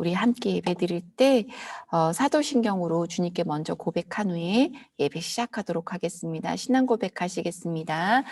우리 함께 예배드릴 때 사도신경으로 주님께 먼저 고백한 후에 예배 시작하도록 하겠습니다. 신앙 고백하시겠습니다.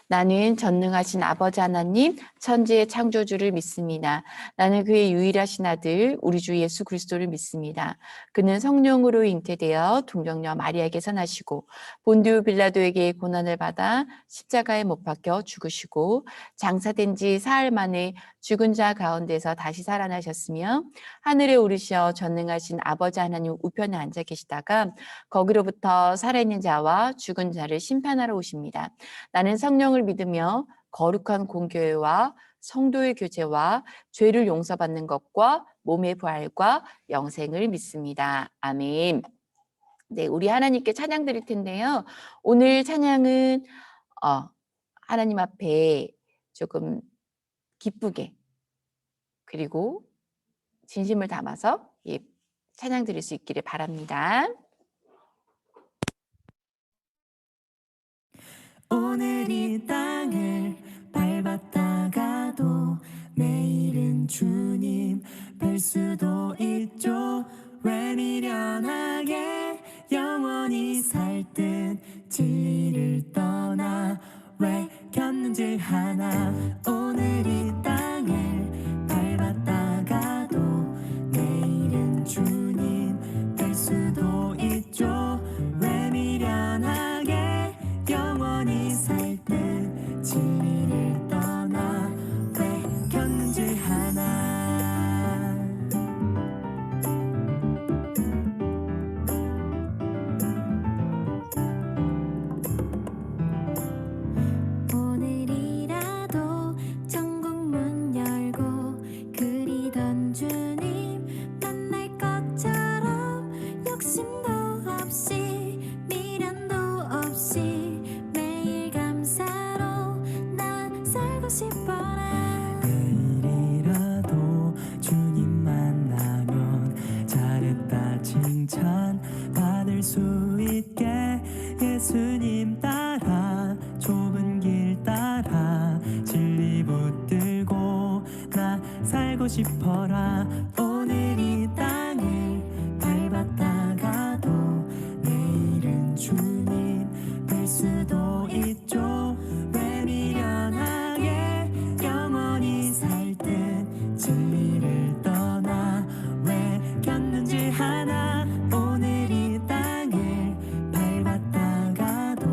나는 전능하신 아버지 하나님 천지의 창조주를 믿습니다. 나는 그의 유일하신 아들 우리 주 예수 그리스도를 믿습니다. 그는 성령으로 잉태되어 동정녀 마리아에게서 나시고 본디오 빌라도에게 고난을 받아 십자가에 못 박혀 죽으시고 장사된 지 사흘 만에 죽은 자 가운데서 다시 살아나셨으며 하늘에 오르셔 전능하신 아버지 하나님 우편에 앉아 계시다가 거기로부터 살아있는 자와 죽은 자를 심판하러 오십니다. 나는 성령을 믿으며 거룩한 공교회와 성도의 교제와 죄를 용서받는 것과 몸의 부활과 영생을 믿습니다. 아멘. 네, 우리 하나님께 찬양 드릴 텐데요. 오늘 찬양은 하나님 앞에 조금 기쁘게 그리고 진심을 담아서 찬양 드릴 수 있기를 바랍니다. 오늘 이 땅을 밟았다가도 내일은 주님 뵐 수도 있죠. 왜 미련하게 영원히 살 듯 진리를 떠나 왜 견눈질 하나. 오늘 이 땅을 밟았다가도 내일은 주님 뵐 수도 있죠. 왜 미련하게 영원히 살 듯 진리를 떠나 왜 견눈질 하나. 오늘이라도 천국 문 열고 그리던 주님 만날 것처럼 욕심도 없이 미련도 없이 매일 감사로 나 살고 싶어라. 내일이라도 주님 만나면 잘했다 칭찬 받을 수 있게 예수님 따라 좁은 길 따라 진리 붙들고 나 살고 싶어라. 오늘 이 땅을 밟았다가도 내일은 주님 뵐 수도 있죠. 왜 미련하게 영원히 살 듯 진리를 떠나 왜 견눈질 하나. 오늘 이 땅을 밟았다가도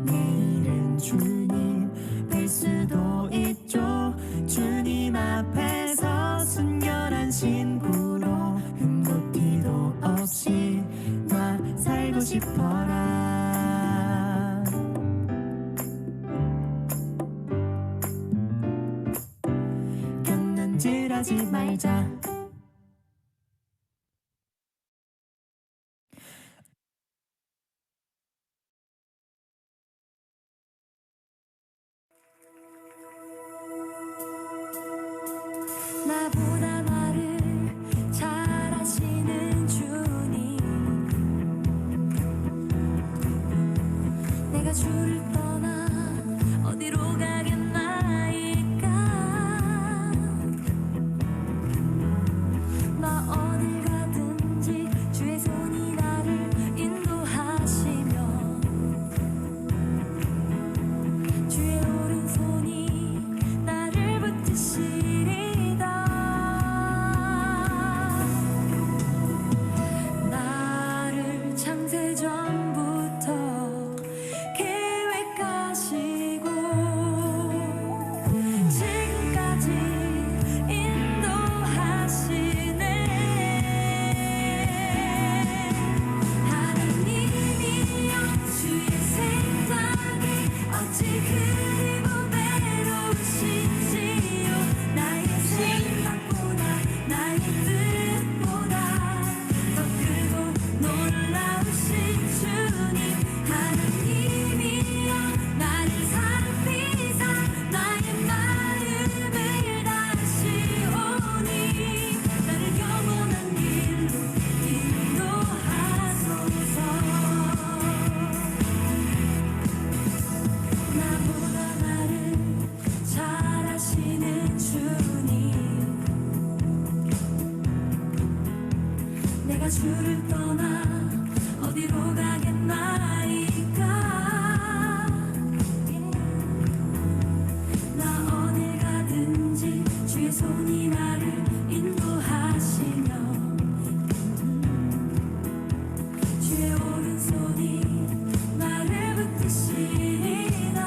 내일은 주님 뵐 수도 있죠. 주님 앞에서 순결한 신부로 흠도 티도 없이 나 살고 싶어라. 견눈질하지 말자. 나보다 나를 잘 아시는 주님, 내가 주를 떠나 어디로 가겠나이까. 주를 떠나 어디로 가겠나이까. 나 어딜 가든지 주의 손이 나를 인도하시며 주의 오른손이 나를 붙드시리라.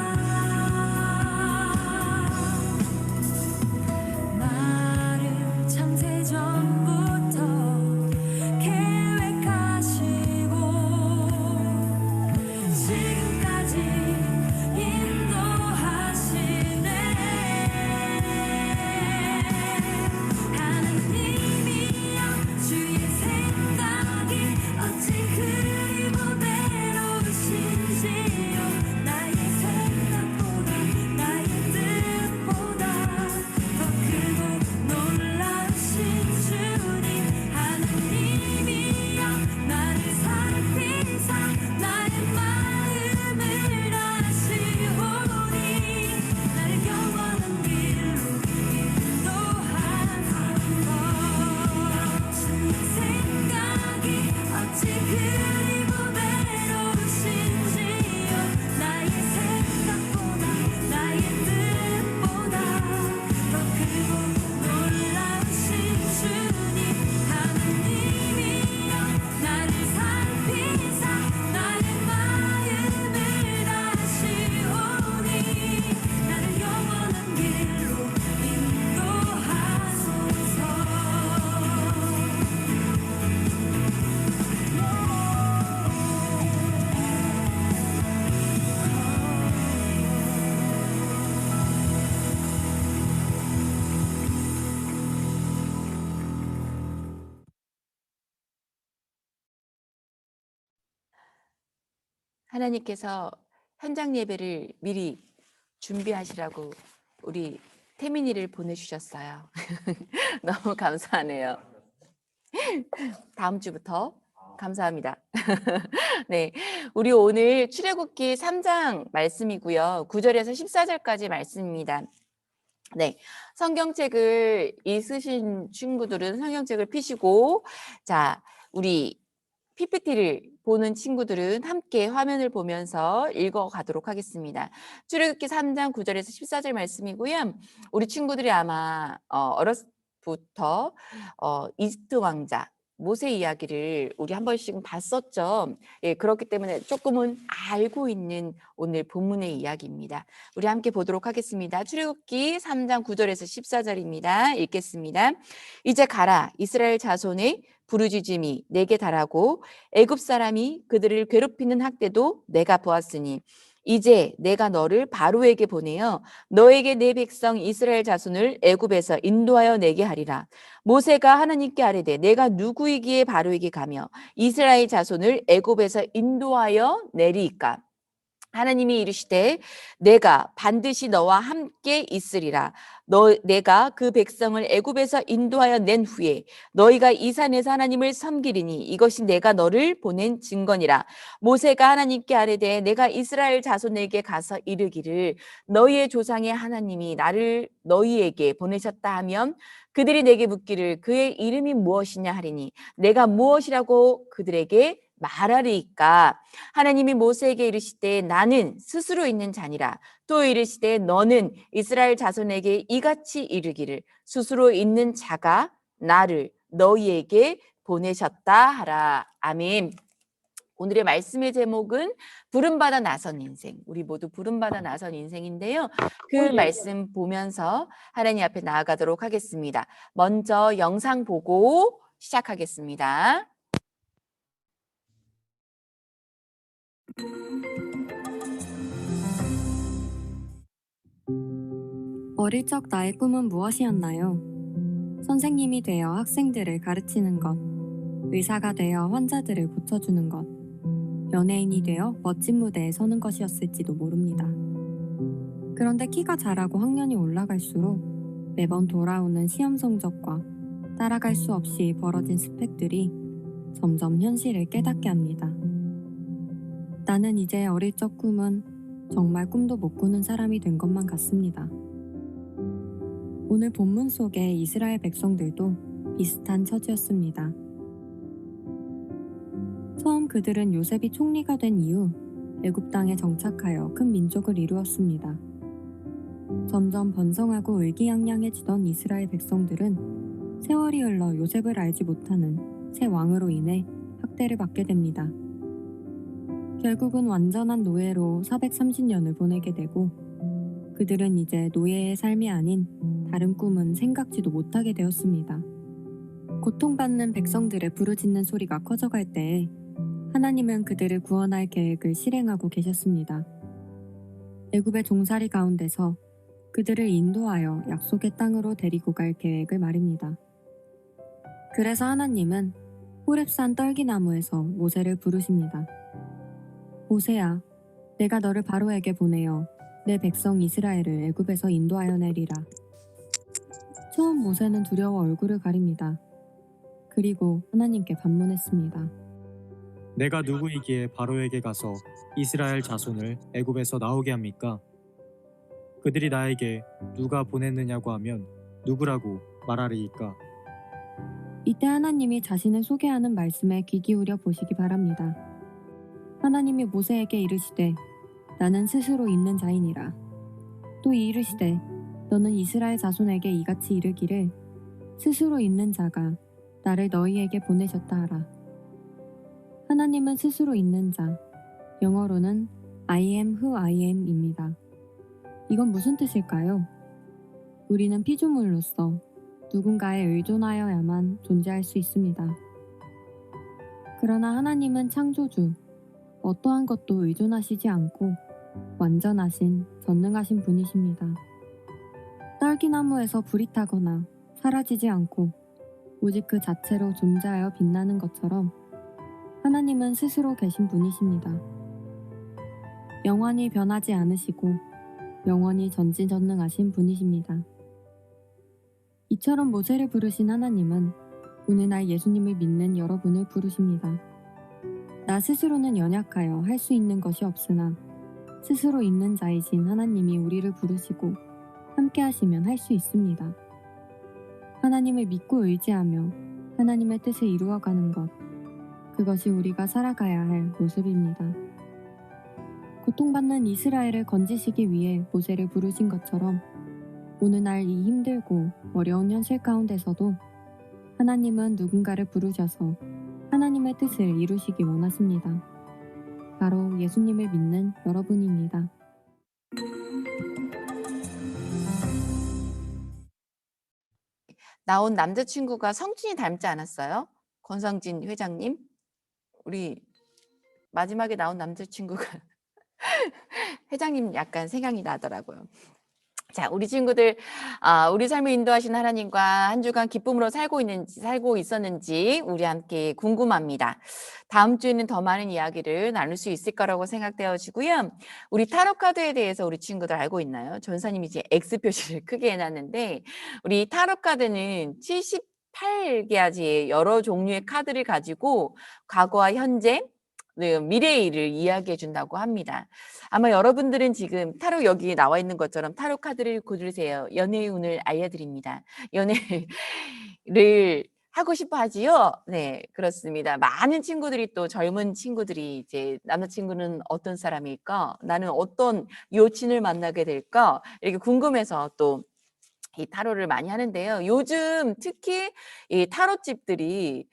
나를 창세전부터 계획하시고 지금까지 인도하시네. 하나님이여 주의 생각이 어찌 그리 보배로우신지요. 나의 생각보다 나의 뜻보다 더 크고 놀라우신 주님. 하나님이여 나를 살피사 나의 마음을 아시오니 나를 영원한 길로 인도하소서. 주의 생각이 어찌 그리 보배로우신지요. 나의 생각보다 나의 뜻보다 더 크고 놀라우신 주님. 하나님이여 나를 살피사 나의 마음을 아시오니 나를 영원한 길로 인도하소서. 하나님께서 현장 예배를 미리 준비하시라고 우리 태민이를 보내주셨어요. 너무 감사하네요. 다음 주부터 감사합니다. 네, 우리 오늘 출애굽기 3장 말씀이고요. 9절에서 14절까지 말씀입니다. 네, 성경책을 있으신 친구들은 성경책을 펴시고, 자, 우리 PPT를 보는 친구들은 함께 화면을 보면서 읽어가도록 하겠습니다. 출애굽기 3장 9절에서 14절 말씀이고요. 우리 친구들이 아마 어렸을 부터 이집트 왕자 모세 이야기를 우리 한 번씩은 봤었죠. 예, 그렇기 때문에 조금은 알고 있는 오늘 본문의 이야기입니다. 우리 함께 보도록 하겠습니다. 출애굽기 3장 9절에서 14절입니다. 읽겠습니다. 이제 가라, 이스라엘 자손의 부르짖음이 내게 달하고 애굽 사람이 그들을 괴롭히는 학대도 내가 보았으니 이제 내가 너를 바로에게 보내어 너에게 내 백성 이스라엘 자손을 애굽에서 인도하여 내게 하리라. 모세가 하나님께 아뢰되 내가 누구이기에 바로에게 가며 이스라엘 자손을 애굽에서 인도하여 내리이까. 하나님이 이르시되 내가 반드시 너와 함께 있으리라. 내가 그 백성을 애굽에서 인도하여 낸 후에 너희가 이 산에서 하나님을 섬기리니 이것이 내가 너를 보낸 증거니라. 모세가 하나님께 아뢰되 내가 이스라엘 자손에게 가서 이르기를 너희의 조상의 하나님이 나를 너희에게 보내셨다 하면 그들이 내게 묻기를 그의 이름이 무엇이냐 하리니 내가 무엇이라고 그들에게 말하리이까. 하나님이 모세에게 이르시되 나는 스스로 있는 자니라. 또 이르시되 너는 이스라엘 자손에게 이같이 이르기를 스스로 있는 자가 나를 너희에게 보내셨다 하라. 아멘. 오늘의 말씀의 제목은 부름받아 나선 인생. 우리 모두 부름받아 나선 인생인데요. 그 말씀 보면서 하나님 앞에 나아가도록 하겠습니다. 먼저 영상 보고 시작하겠습니다. 어릴 적 나의 꿈은 무엇이었나요? 선생님이 되어 학생들을 가르치는 것, 의사가 되어 환자들을 고쳐주는 것, 연예인이 되어 멋진 무대에 서는 것이었을지도 모릅니다. 그런데 키가 자라고 학년이 올라갈수록 매번 돌아오는 시험 성적과 따라갈 수 없이 벌어진 스펙들이 점점 현실을 깨닫게 합니다. 나는 이제 어릴 적 꿈은 정말 꿈도 못 꾸는 사람이 된 것만 같습니다. 오늘 본문 속의 이스라엘 백성들도 비슷한 처지였습니다. 처음 그들은 요셉이 총리가 된 이후 애굽 땅에 정착하여 큰 민족을 이루었습니다. 점점 번성하고 의기양양해지던 이스라엘 백성들은 세월이 흘러 요셉을 알지 못하는 새 왕으로 인해 학대를 받게 됩니다. 결국은 완전한 노예로 430년을 보내게 되고 그들은 이제 노예의 삶이 아닌 다른 꿈은 생각지도 못하게 되었습니다. 고통받는 백성들의 부르짖는 소리가 커져갈 때에 하나님은 그들을 구원할 계획을 실행하고 계셨습니다. 애굽의 종살이 가운데서 그들을 인도하여 약속의 땅으로 데리고 갈 계획을 말입니다. 그래서 하나님은 호렙산 떨기나무에서 모세를 부르십니다. 모세야, 내가 너를 바로에게 보내어 내 백성 이스라엘을 애굽에서 인도하여 내리라. 처음 모세는 두려워 얼굴을 가립니다. 그리고 하나님께 반문했습니다. 내가 누구이기에 바로에게 가서 이스라엘 자손을 애굽에서 나오게 합니까? 그들이 나에게 누가 보냈느냐고 하면 누구라고 말하리이까? 이때 하나님이 자신을 소개하는 말씀에 귀 기울여 보시기 바랍니다. 하나님이 모세에게 이르시되 나는 스스로 있는 자이니라. 또 이르시되 너는 이스라엘 자손에게 이같이 이르기를 스스로 있는 자가 나를 너희에게 보내셨다 하라. 하나님은 스스로 있는 자, 영어로는 I am who I am입니다. 이건 무슨 뜻일까요? 우리는 피조물로서 누군가에 의존하여야만 존재할 수 있습니다. 그러나 하나님은 창조주, 어떠한 것도 의존하시지 않고 완전하신, 전능하신 분이십니다. 딸기나무에서 불이 타거나 사라지지 않고 오직 그 자체로 존재하여 빛나는 것처럼 하나님은 스스로 계신 분이십니다. 영원히 변하지 않으시고 영원히 전지전능하신 분이십니다. 이처럼 모세를 부르신 하나님은 오늘날 예수님을 믿는 여러분을 부르십니다. 나 스스로는 연약하여 할 수 있는 것이 없으나 스스로 있는 자이신 하나님이 우리를 부르시고 함께 하시면 할 수 있습니다. 하나님을 믿고 의지하며 하나님의 뜻을 이루어가는 것, 그것이 우리가 살아가야 할 모습입니다. 고통받는 이스라엘을 건지시기 위해 모세를 부르신 것처럼 오늘날 이 힘들고 어려운 현실 가운데서도 하나님은 누군가를 부르셔서 하나님의 뜻을 이루시기 원하십니다. 바로 예수님을 믿는 여러분입니다. 나온 남자친구가 성진이 닮지 않았어요? 권성진 회장님? 우리 마지막에 나온 남자친구가 회장님 약간 생각이 나더라고요. 자, 우리 친구들, 우리 삶을 인도하신 하나님과 한 주간 기쁨으로 살고 있었는지 우리 함께 궁금합니다. 다음 주에는 더 많은 이야기를 나눌 수 있을 거라고 생각되어지고요. 우리 타로 카드에 대해서 우리 친구들 알고 있나요? 전사님이 이제 X 표시를 크게 해놨는데, 우리 타로 카드는 78가지의 여러 종류의 카드를 가지고 과거와 현재, 미래의 일을 이야기해 준다고 합니다. 아마 여러분들은 지금 타로 여기 나와 있는 것처럼 타로 카드를 고르세요. 연애의 운을 알려드립니다. 연애를 하고 싶어 하지요? 네, 그렇습니다. 많은 친구들이 또 젊은 친구들이 이제 남자친구는 어떤 사람일까? 나는 어떤 여친을 만나게 될까? 이렇게 궁금해서 또 이 타로를 많이 하는데요. 요즘 특히 이 타로집들이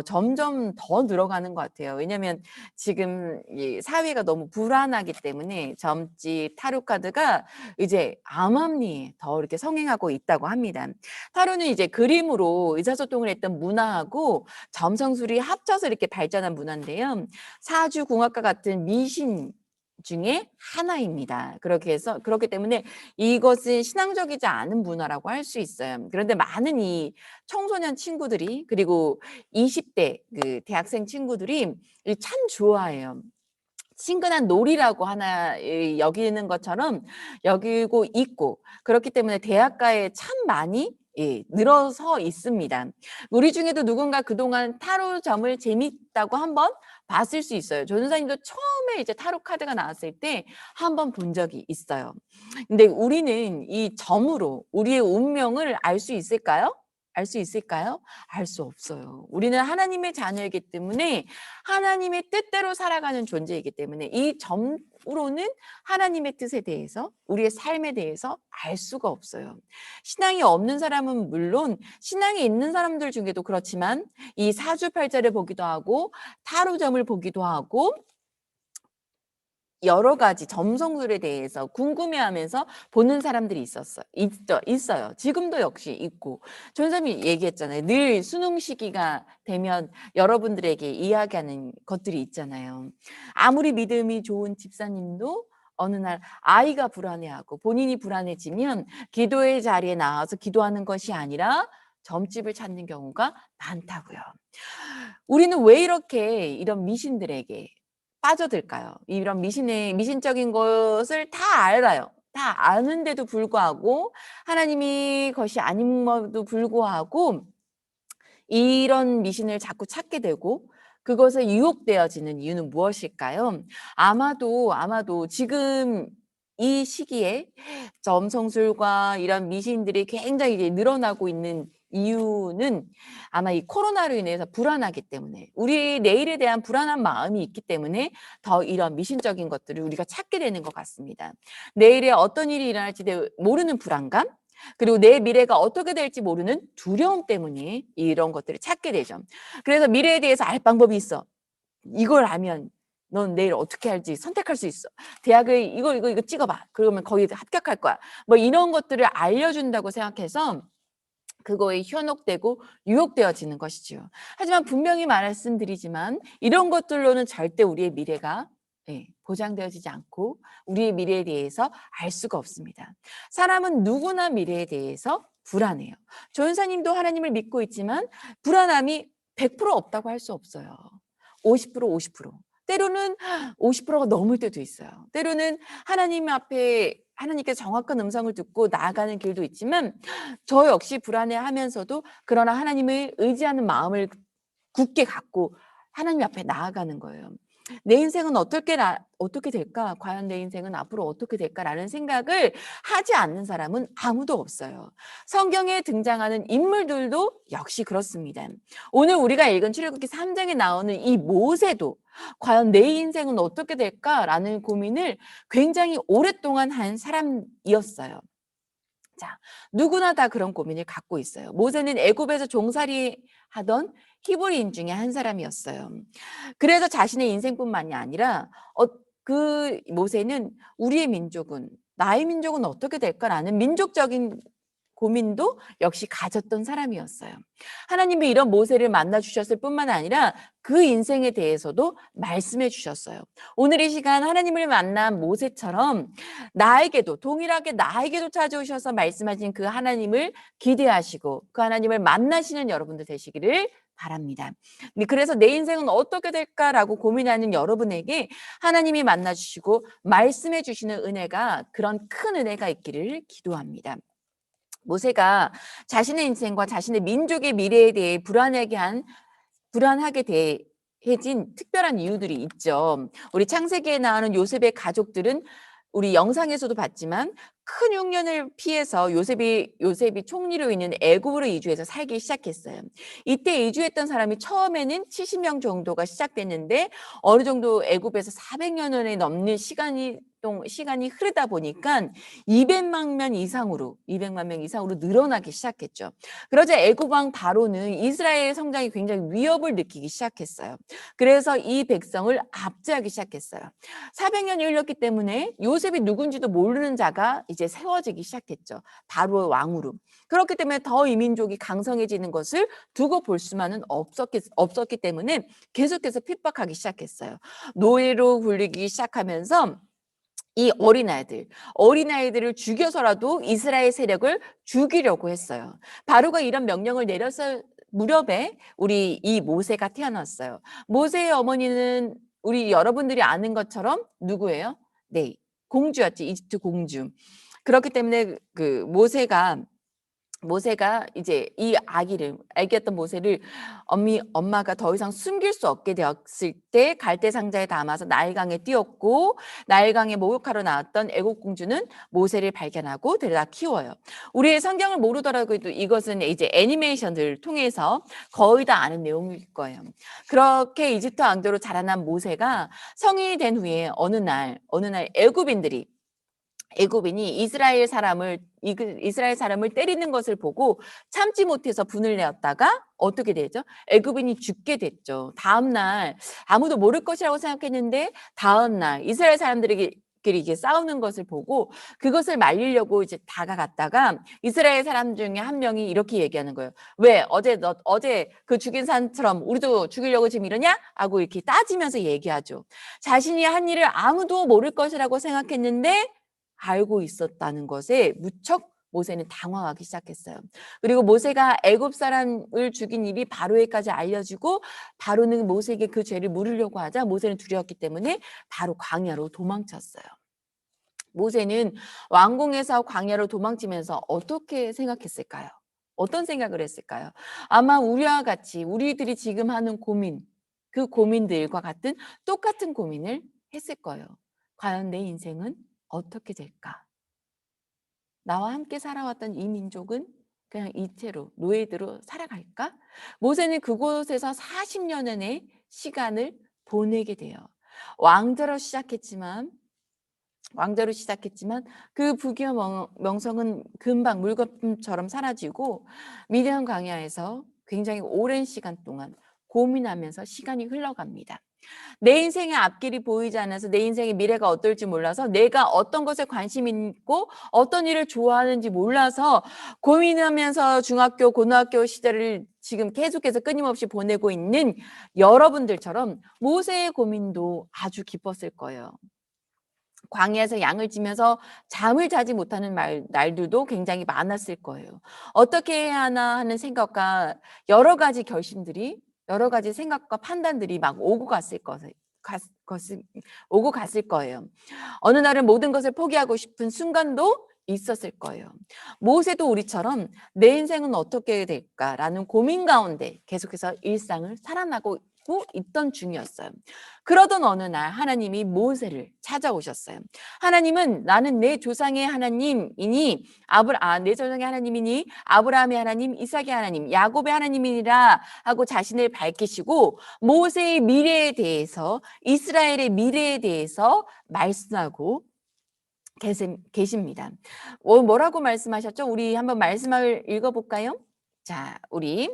점점 더 늘어가는 것 같아요. 왜냐하면 지금 이 사회가 너무 불안하기 때문에 점집 타로 카드가 이제 암암리에 더 이렇게 성행하고 있다고 합니다. 타로는 이제 그림으로 의사소통을 했던 문화하고 점성술이 합쳐서 이렇게 발전한 문화인데요. 사주궁합과 같은 미신 중에 하나입니다. 그렇기 때문에 이것은 신앙적이지 않은 문화라고 할 수 있어요. 그런데 많은 이 청소년 친구들이 그리고 20대 그 대학생 친구들이 참 좋아해요. 친근한 놀이라고 하나 여기는 것처럼 여기고 있고 그렇기 때문에 대학가에 참 많이 늘어서 있습니다. 우리 중에도 누군가 그동안 타로점을 재밌다고 한번 봤을 수 있어요. 조선사님도 처음에 이제 타로 카드가 나왔을 때 한번 본 적이 있어요. 근데 우리는 이 점으로 우리의 운명을 알 수 있을까요? 알 수 있을까요? 알 수 없어요. 우리는 하나님의 자녀이기 때문에 하나님의 뜻대로 살아가는 존재이기 때문에 이 점으로는 하나님의 뜻에 대해서 우리의 삶에 대해서 알 수가 없어요. 신앙이 없는 사람은 물론 신앙이 있는 사람들 중에도 그렇지만 이 사주팔자를 보기도 하고 타로점을 보기도 하고 여러 가지 점성술에 대해서 궁금해하면서 보는 사람들이 있어요. 지금도 역시 있고. 전사님이 얘기했잖아요. 늘 수능 시기가 되면 여러분들에게 이야기하는 것들이 있잖아요. 아무리 믿음이 좋은 집사님도 어느 날 아이가 불안해하고 본인이 불안해지면 기도의 자리에 나와서 기도하는 것이 아니라 점집을 찾는 경우가 많다고요. 우리는 왜 이렇게 이런 미신들에게 빠져들까요? 이런 미신적인 것을 다 알아요. 다 아는데도 불구하고 하나님이 것이 아님에도 불구하고 이런 미신을 자꾸 찾게 되고 그것에 유혹되어지는 이유는 무엇일까요? 아마도 지금 이 시기에 점성술과 이런 미신들이 굉장히 이제 늘어나고 있는 이유는 아마 이 코로나로 인해서 불안하기 때문에 우리 내일에 대한 불안한 마음이 있기 때문에 더 이런 미신적인 것들을 우리가 찾게 되는 것 같습니다. 내일에 어떤 일이 일어날지 모르는 불안감, 그리고 내 미래가 어떻게 될지 모르는 두려움 때문에 이런 것들을 찾게 되죠. 그래서 미래에 대해서 알 방법이 있어. 이걸 알면 넌 내일 어떻게 할지 선택할 수 있어. 대학을 이거 찍어봐. 그러면 거기에 합격할 거야. 뭐 이런 것들을 알려준다고 생각해서 그거에 현혹되고 유혹되어지는 것이죠. 하지만 분명히 말씀드리지만 이런 것들로는 절대 우리의 미래가 보장되어지지 않고 우리의 미래에 대해서 알 수가 없습니다. 사람은 누구나 미래에 대해서 불안해요. 조연사님도 하나님을 믿고 있지만 불안함이 100% 없다고 할 수 없어요. 50%, 50%. 때로는 50%가 넘을 때도 있어요. 때로는 하나님 앞에 하나님께서 정확한 음성을 듣고 나아가는 길도 있지만 저 역시 불안해하면서도 그러나 하나님을 의지하는 마음을 굳게 갖고 하나님 앞에 나아가는 거예요. 내 인생은 어떻게 될까? 과연 내 인생은 앞으로 어떻게 될까라는 생각을 하지 않는 사람은 아무도 없어요. 성경에 등장하는 인물들도 역시 그렇습니다. 오늘 우리가 읽은 출애굽기 3장에 나오는 이 모세도 과연 내 인생은 어떻게 될까라는 고민을 굉장히 오랫동안 한 사람이었어요. 자, 누구나 다 그런 고민을 갖고 있어요. 모세는 애굽에서 종살이 하던 히브리인 중에 한 사람이었어요. 그래서 자신의 인생뿐만이 아니라 그 모세는 우리의 민족은 나의 민족은 어떻게 될까라는 민족적인 고민도 역시 가졌던 사람이었어요. 하나님이 이런 모세를 만나 주셨을 뿐만 아니라 그 인생에 대해서도 말씀해 주셨어요. 오늘 이 시간 하나님을 만난 모세처럼 동일하게 나에게도 찾아오셔서 말씀하신 그 하나님을 기대하시고 그 하나님을 만나시는 여러분들 되시기를 바랍니다. 그래서 내 인생은 어떻게 될까라고 고민하는 여러분에게 하나님이 만나 주시고 말씀해 주시는 은혜가 그런 큰 은혜가 있기를 기도합니다. 모세가 자신의 인생과 자신의 민족의 미래에 대해 불안하게 대해진 특별한 이유들이 있죠. 우리 창세기에 나오는 요셉의 가족들은 우리 영상에서도 봤지만 큰 흉년을 피해서 요셉이 총리로 있는 애굽으로 이주해서 살기 시작했어요. 이때 이주했던 사람이 처음에는 70명 정도가 시작됐는데 어느 정도 애굽에서 400년이 넘는 시간이 흐르다 보니까 200만 명 이상으로 늘어나기 시작했죠. 그러자 애굽 왕 바로는 이스라엘의 성장이 굉장히 위협을 느끼기 시작했어요. 그래서 이 백성을 압제하기 시작했어요. 400년이 흘렀기 때문에 요셉이 누군지도 모르는 자가 이제 세워지기 시작했죠. 바로의 왕으로. 그렇기 때문에 더 이 민족이 강성해지는 것을 두고 볼 수만은 없었기 때문에 계속해서 핍박하기 시작했어요. 노예로 굴리기 시작하면서 이 어린아이들을 죽여서라도 이스라엘 세력을 죽이려고 했어요. 바로가 이런 명령을 내려서 무렵에 우리 이 모세가 태어났어요. 모세의 어머니는 우리 여러분들이 아는 것처럼 누구예요? 네, 공주였지. 이집트 공주. 그렇기 때문에 그 모세가 모세가 이제 이 아기였던 모세를 엄마가 더 이상 숨길 수 없게 되었을 때 갈대 상자에 담아서 나일강에 띄웠고, 나일강에 목욕하러 나왔던 애국 공주는 모세를 발견하고 데려다 키워요. 우리의 성경을 모르더라도 이것은 이제 애니메이션들을 통해서 거의 다 아는 내용일 거예요. 그렇게 이집트 왕조로 자라난 모세가 성인이 된 후에 어느 날 애굽인이 이스라엘 사람을 때리는 것을 보고 참지 못해서 분을 내었다가 어떻게 되죠? 애굽인이 죽게 됐죠. 다음 날 아무도 모를 것이라고 생각했는데 다음 날 이스라엘 사람들이 이게 싸우는 것을 보고 그것을 말리려고 이제 다가갔다가 이스라엘 사람 중에 한 명이 이렇게 얘기하는 거예요. 왜 어제 그 죽인 사람처럼 우리도 죽이려고 지금 이러냐? 하고 이렇게 따지면서 얘기하죠. 자신이 한 일을 아무도 모를 것이라고 생각했는데 알고 있었다는 것에 무척 모세는 당황하기 시작했어요. 그리고 모세가 애굽 사람을 죽인 일이 바로에까지 알려지고 바로는 모세에게 그 죄를 물으려고 하자 모세는 두려웠기 때문에 바로 광야로 도망쳤어요. 모세는 왕궁에서 광야로 도망치면서 어떻게 생각했을까요? 어떤 생각을 했을까요? 아마 우리와 같이 우리들이 지금 하는 고민, 그 고민들과 같은 똑같은 고민을 했을 거예요. 과연 내 인생은 어떻게 될까? 나와 함께 살아왔던 이 민족은 그냥 이체로 노예대로 살아갈까? 모세는 그곳에서 40년의 시간을 보내게 돼요. 왕자로 시작했지만 그 부귀와 명성은 금방 물거품처럼 사라지고 미디안 광야에서 굉장히 오랜 시간 동안 고민하면서 시간이 흘러갑니다. 내 인생의 앞길이 보이지 않아서 내 인생의 미래가 어떨지 몰라서 내가 어떤 것에 관심 있고 어떤 일을 좋아하는지 몰라서 고민하면서 중학교, 고등학교 시절을 지금 계속해서 끊임없이 보내고 있는 여러분들처럼 모세의 고민도 아주 깊었을 거예요. 광야에서 양을 지면서 잠을 자지 못하는 날들도 굉장히 많았을 거예요. 어떻게 해야 하나 하는 생각과 여러 가지 결심들이 여러 가지 생각과 판단들이 막 오고 갔을 거예요. 어느 날은 모든 것을 포기하고 싶은 순간도 있었을 거예요. 모세도 우리처럼 내 인생은 어떻게 될까라는 고민 가운데 계속해서 일상을 살아나고 있던 중이었어요. 그러던 어느 날 하나님이 모세를 찾아오셨어요. 하나님은 나는 내 조상의 하나님이니 내 조상의 하나님이니 아브라함의 하나님, 이삭의 하나님, 야곱의 하나님이니라 하고 자신을 밝히시고 모세의 미래에 대해서 이스라엘의 미래에 대해서 말씀하고 계십니다. 뭐라고 말씀하셨죠? 우리 한번 말씀을 읽어볼까요? 자, 우리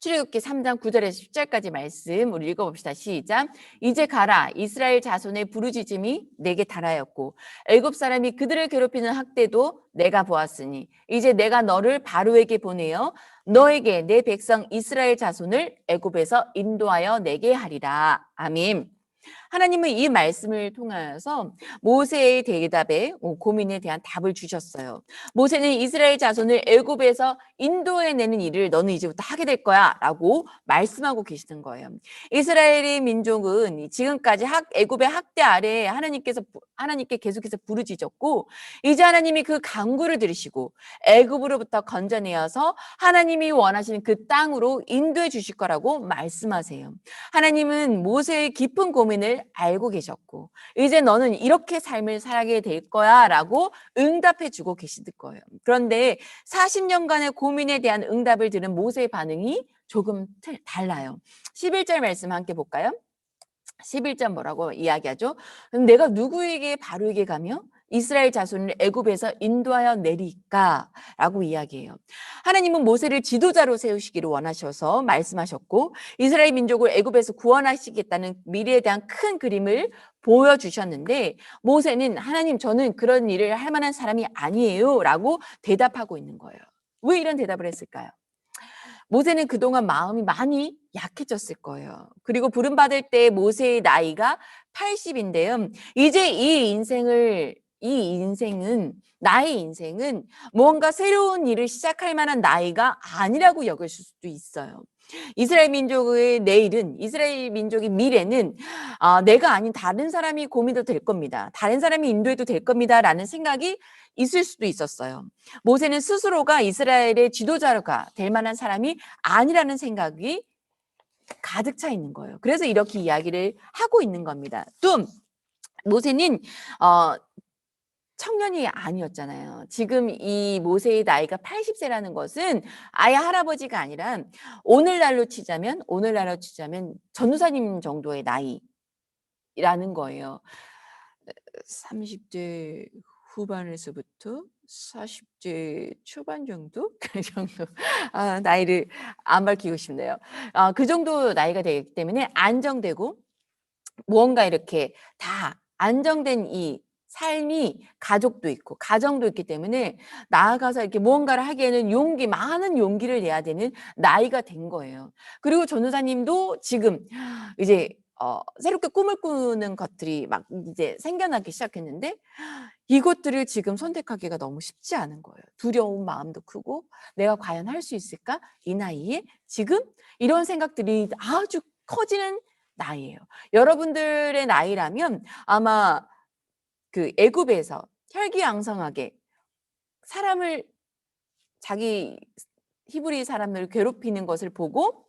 출애굽기 3장 9절에서 10절까지 말씀 우리 읽어봅시다. 시작. 이제 가라. 이스라엘 자손의 부르짖음이 내게 달하였고 애굽 사람이 그들을 괴롭히는 학대도 내가 보았으니 이제 내가 너를 바로에게 보내어 너에게 내 백성 이스라엘 자손을 애굽에서 인도하여 내게 하리라. 아멘. 하나님은 이 말씀을 통하여서 모세의 대답에 고민에 대한 답을 주셨어요. 모세는 이스라엘 자손을 애굽에서 인도해내는 일을 너는 이제부터 하게 될 거야 라고 말씀하고 계시는 거예요. 이스라엘의 민족은 지금까지 애굽의 학대 아래에 하나님께 계속해서 부르짖었고 이제 하나님이 그 간구를 들으시고 애굽으로부터 건져내어서 하나님이 원하시는 그 땅으로 인도해 주실 거라고 말씀하세요. 하나님은 모세의 깊은 고민을 알고 계셨고 이제 너는 이렇게 삶을 살게 될 거야 라고 응답해 주고 계시는 거예요. 그런데 40년간의 고민에 대한 응답을 들은 모세의 반응이 조금 달라요. 11절 말씀 함께 볼까요? 11절 뭐라고 이야기하죠? 내가 누구에게 바로에게 가며 이스라엘 자손을 애굽에서 인도하여 내리까? 라고 이야기해요. 하나님은 모세를 지도자로 세우시기를 원하셔서 말씀하셨고 이스라엘 민족을 애굽에서 구원하시겠다는 미래에 대한 큰 그림을 보여주셨는데 모세는 하나님 저는 그런 일을 할 만한 사람이 아니에요 라고 대답하고 있는 거예요. 왜 이런 대답을 했을까요? 모세는 그동안 마음이 많이 약해졌을 거예요. 그리고 부름받을 때 모세의 나이가 80인데요. 이제 이 인생을 이 인생은 나의 인생은 무언가 새로운 일을 시작할 만한 나이가 아니라고 여길 수도 있어요. 이스라엘 민족의 내일은 이스라엘 민족의 미래는 내가 아닌 다른 사람이 고민도 될 겁니다. 다른 사람이 인도해도 될 겁니다라는 생각이 있을 수도 있었어요. 모세는 스스로가 이스라엘의 지도자가 될 만한 사람이 아니라는 생각이 가득 차 있는 거예요. 그래서 이렇게 이야기를 하고 있는 겁니다. 또 모세는 청년이 아니었잖아요. 지금 이 모세의 나이가 80세라는 것은 아예 할아버지가 아니라 오늘날로 치자면 전우사님 정도의 나이라는 거예요. 30대 후반에서부터 40대 초반 정도? 그 정도. 나이를 안 밝히고 싶네요. 그 정도 나이가 되기 때문에 안정되고 무언가 이렇게 다 안정된 이 삶이 가족도 있고 가정도 있기 때문에 나아가서 이렇게 무언가를 하기에는 많은 용기를 내야 되는 나이가 된 거예요. 그리고 전우사님도 지금 이제 새롭게 꿈을 꾸는 것들이 막 이제 생겨나기 시작했는데 이것들을 지금 선택하기가 너무 쉽지 않은 거예요. 두려운 마음도 크고 내가 과연 할 수 있을까? 이 나이에 지금 이런 생각들이 아주 커지는 나이예요. 여러분들의 나이라면 아마 그 애굽에서 혈기왕성하게 사람을 자기 히브리 사람을 괴롭히는 것을 보고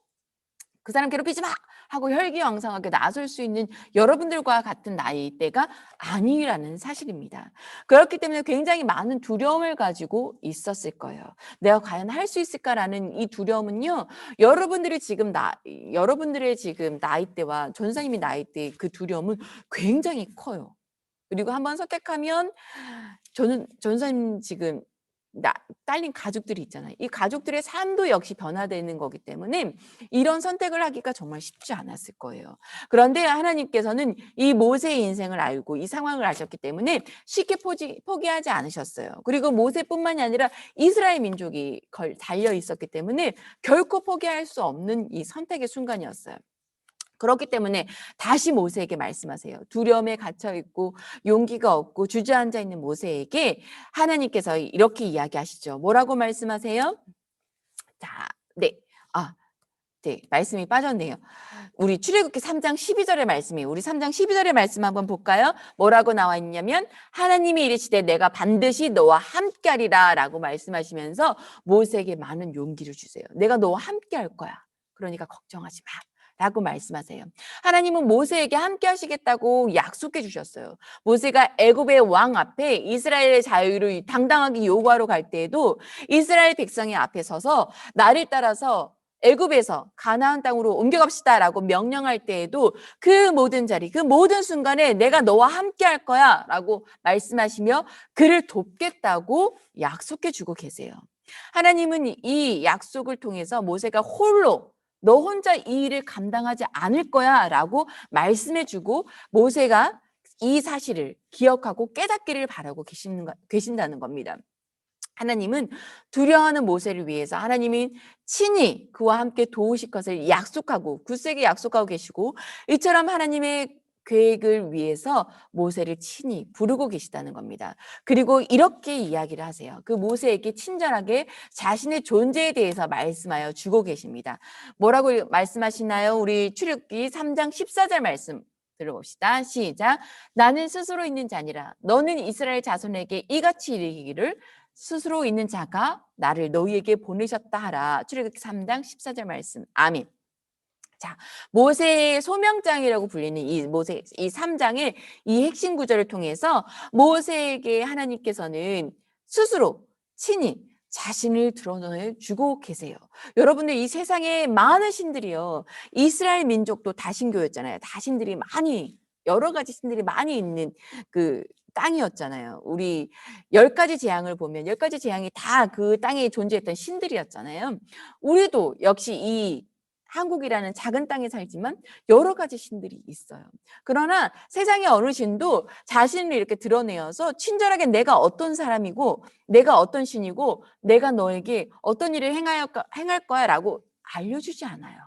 그 사람 괴롭히지 마! 하고 혈기왕성하게 나설 수 있는 여러분들과 같은 나이대가 아니라는 사실입니다. 그렇기 때문에 굉장히 많은 두려움을 가지고 있었을 거예요. 내가 과연 할 수 있을까라는 이 두려움은요. 여러분들의 지금 나이대와 전사님의 나이대 그 두려움은 굉장히 커요. 그리고 한번 선택하면 전사님 지금 딸린 가족들이 있잖아요. 이 가족들의 삶도 역시 변화되는 거기 때문에 이런 선택을 하기가 정말 쉽지 않았을 거예요. 그런데 하나님께서는 이 모세의 인생을 알고 이 상황을 아셨기 때문에 쉽게 포기하지 않으셨어요. 그리고 모세뿐만이 아니라 이스라엘 민족이 달려 있었기 때문에 결코 포기할 수 없는 이 선택의 순간이었어요. 그렇기 때문에 다시 모세에게 말씀하세요. 두려움에 갇혀 있고 용기가 없고 주저앉아 있는 모세에게 하나님께서 이렇게 이야기하시죠. 뭐라고 말씀하세요? 자, 네. 네, 말씀이 빠졌네요. 우리 출애굽기 3장 12절의 말씀이에요. 우리 3장 12절의 말씀 한번 볼까요? 뭐라고 나와 있냐면 하나님이 이르시되 내가 반드시 너와 함께하리라 라고 말씀하시면서 모세에게 많은 용기를 주세요. 내가 너와 함께할 거야. 그러니까 걱정하지 마. 라고 말씀하세요. 하나님은 모세에게 함께 하시겠다고 약속해 주셨어요. 모세가 애굽의 왕 앞에 이스라엘의 자유를 당당하게 요구하러 갈 때에도 이스라엘 백성의 앞에 서서 나를 따라서 애굽에서 가나안 땅으로 옮겨갑시다라고 명령할 때에도 그 모든 자리, 그 모든 순간에 내가 너와 함께 할 거야 라고 말씀하시며 그를 돕겠다고 약속해 주고 계세요. 하나님은 이 약속을 통해서 모세가 홀로 너 혼자 이 일을 감당하지 않을 거야 라고 말씀해주고 모세가 이 사실을 기억하고 깨닫기를 바라고 계신다는 겁니다. 하나님은 두려워하는 모세를 위해서 하나님이 친히 그와 함께 도우실 것을 약속하고 굳세게 약속하고 계시고 이처럼 하나님의 계획을 위해서 모세를 친히 부르고 계시다는 겁니다. 그리고 이렇게 이야기를 하세요. 그 모세에게 친절하게 자신의 존재에 대해서 말씀하여 주고 계십니다. 뭐라고 말씀하시나요? 우리 출애굽기 3장 14절 말씀 들어봅시다. 시작. 나는 스스로 있는 자니라. 너는 이스라엘 자손에게 이같이 이르기를 스스로 있는 자가 나를 너희에게 보내셨다 하라. 출애굽기 3장 14절 말씀. 아멘. 자, 모세의 소명장이라고 불리는 이 3장의 이 핵심 구절을 통해서 모세에게 하나님께서는 스스로 친히 자신을 드러내 주고 계세요. 여러분들 이 세상에 많은 신들이요. 이스라엘 민족도 다신교였잖아요. 다신들이 여러 가지 신들이 많이 있는 그 땅이었잖아요. 우리 10가지 재앙을 보면 10가지 재앙이 다 그 땅에 존재했던 신들이었잖아요. 우리도 역시 이 한국이라는 작은 땅에 살지만 여러 가지 신들이 있어요. 그러나 세상의 어느 신도 자신을 이렇게 드러내어서 친절하게 내가 어떤 사람이고 내가 어떤 신이고 내가 너에게 어떤 일을 행할 거야 라고 알려주지 않아요.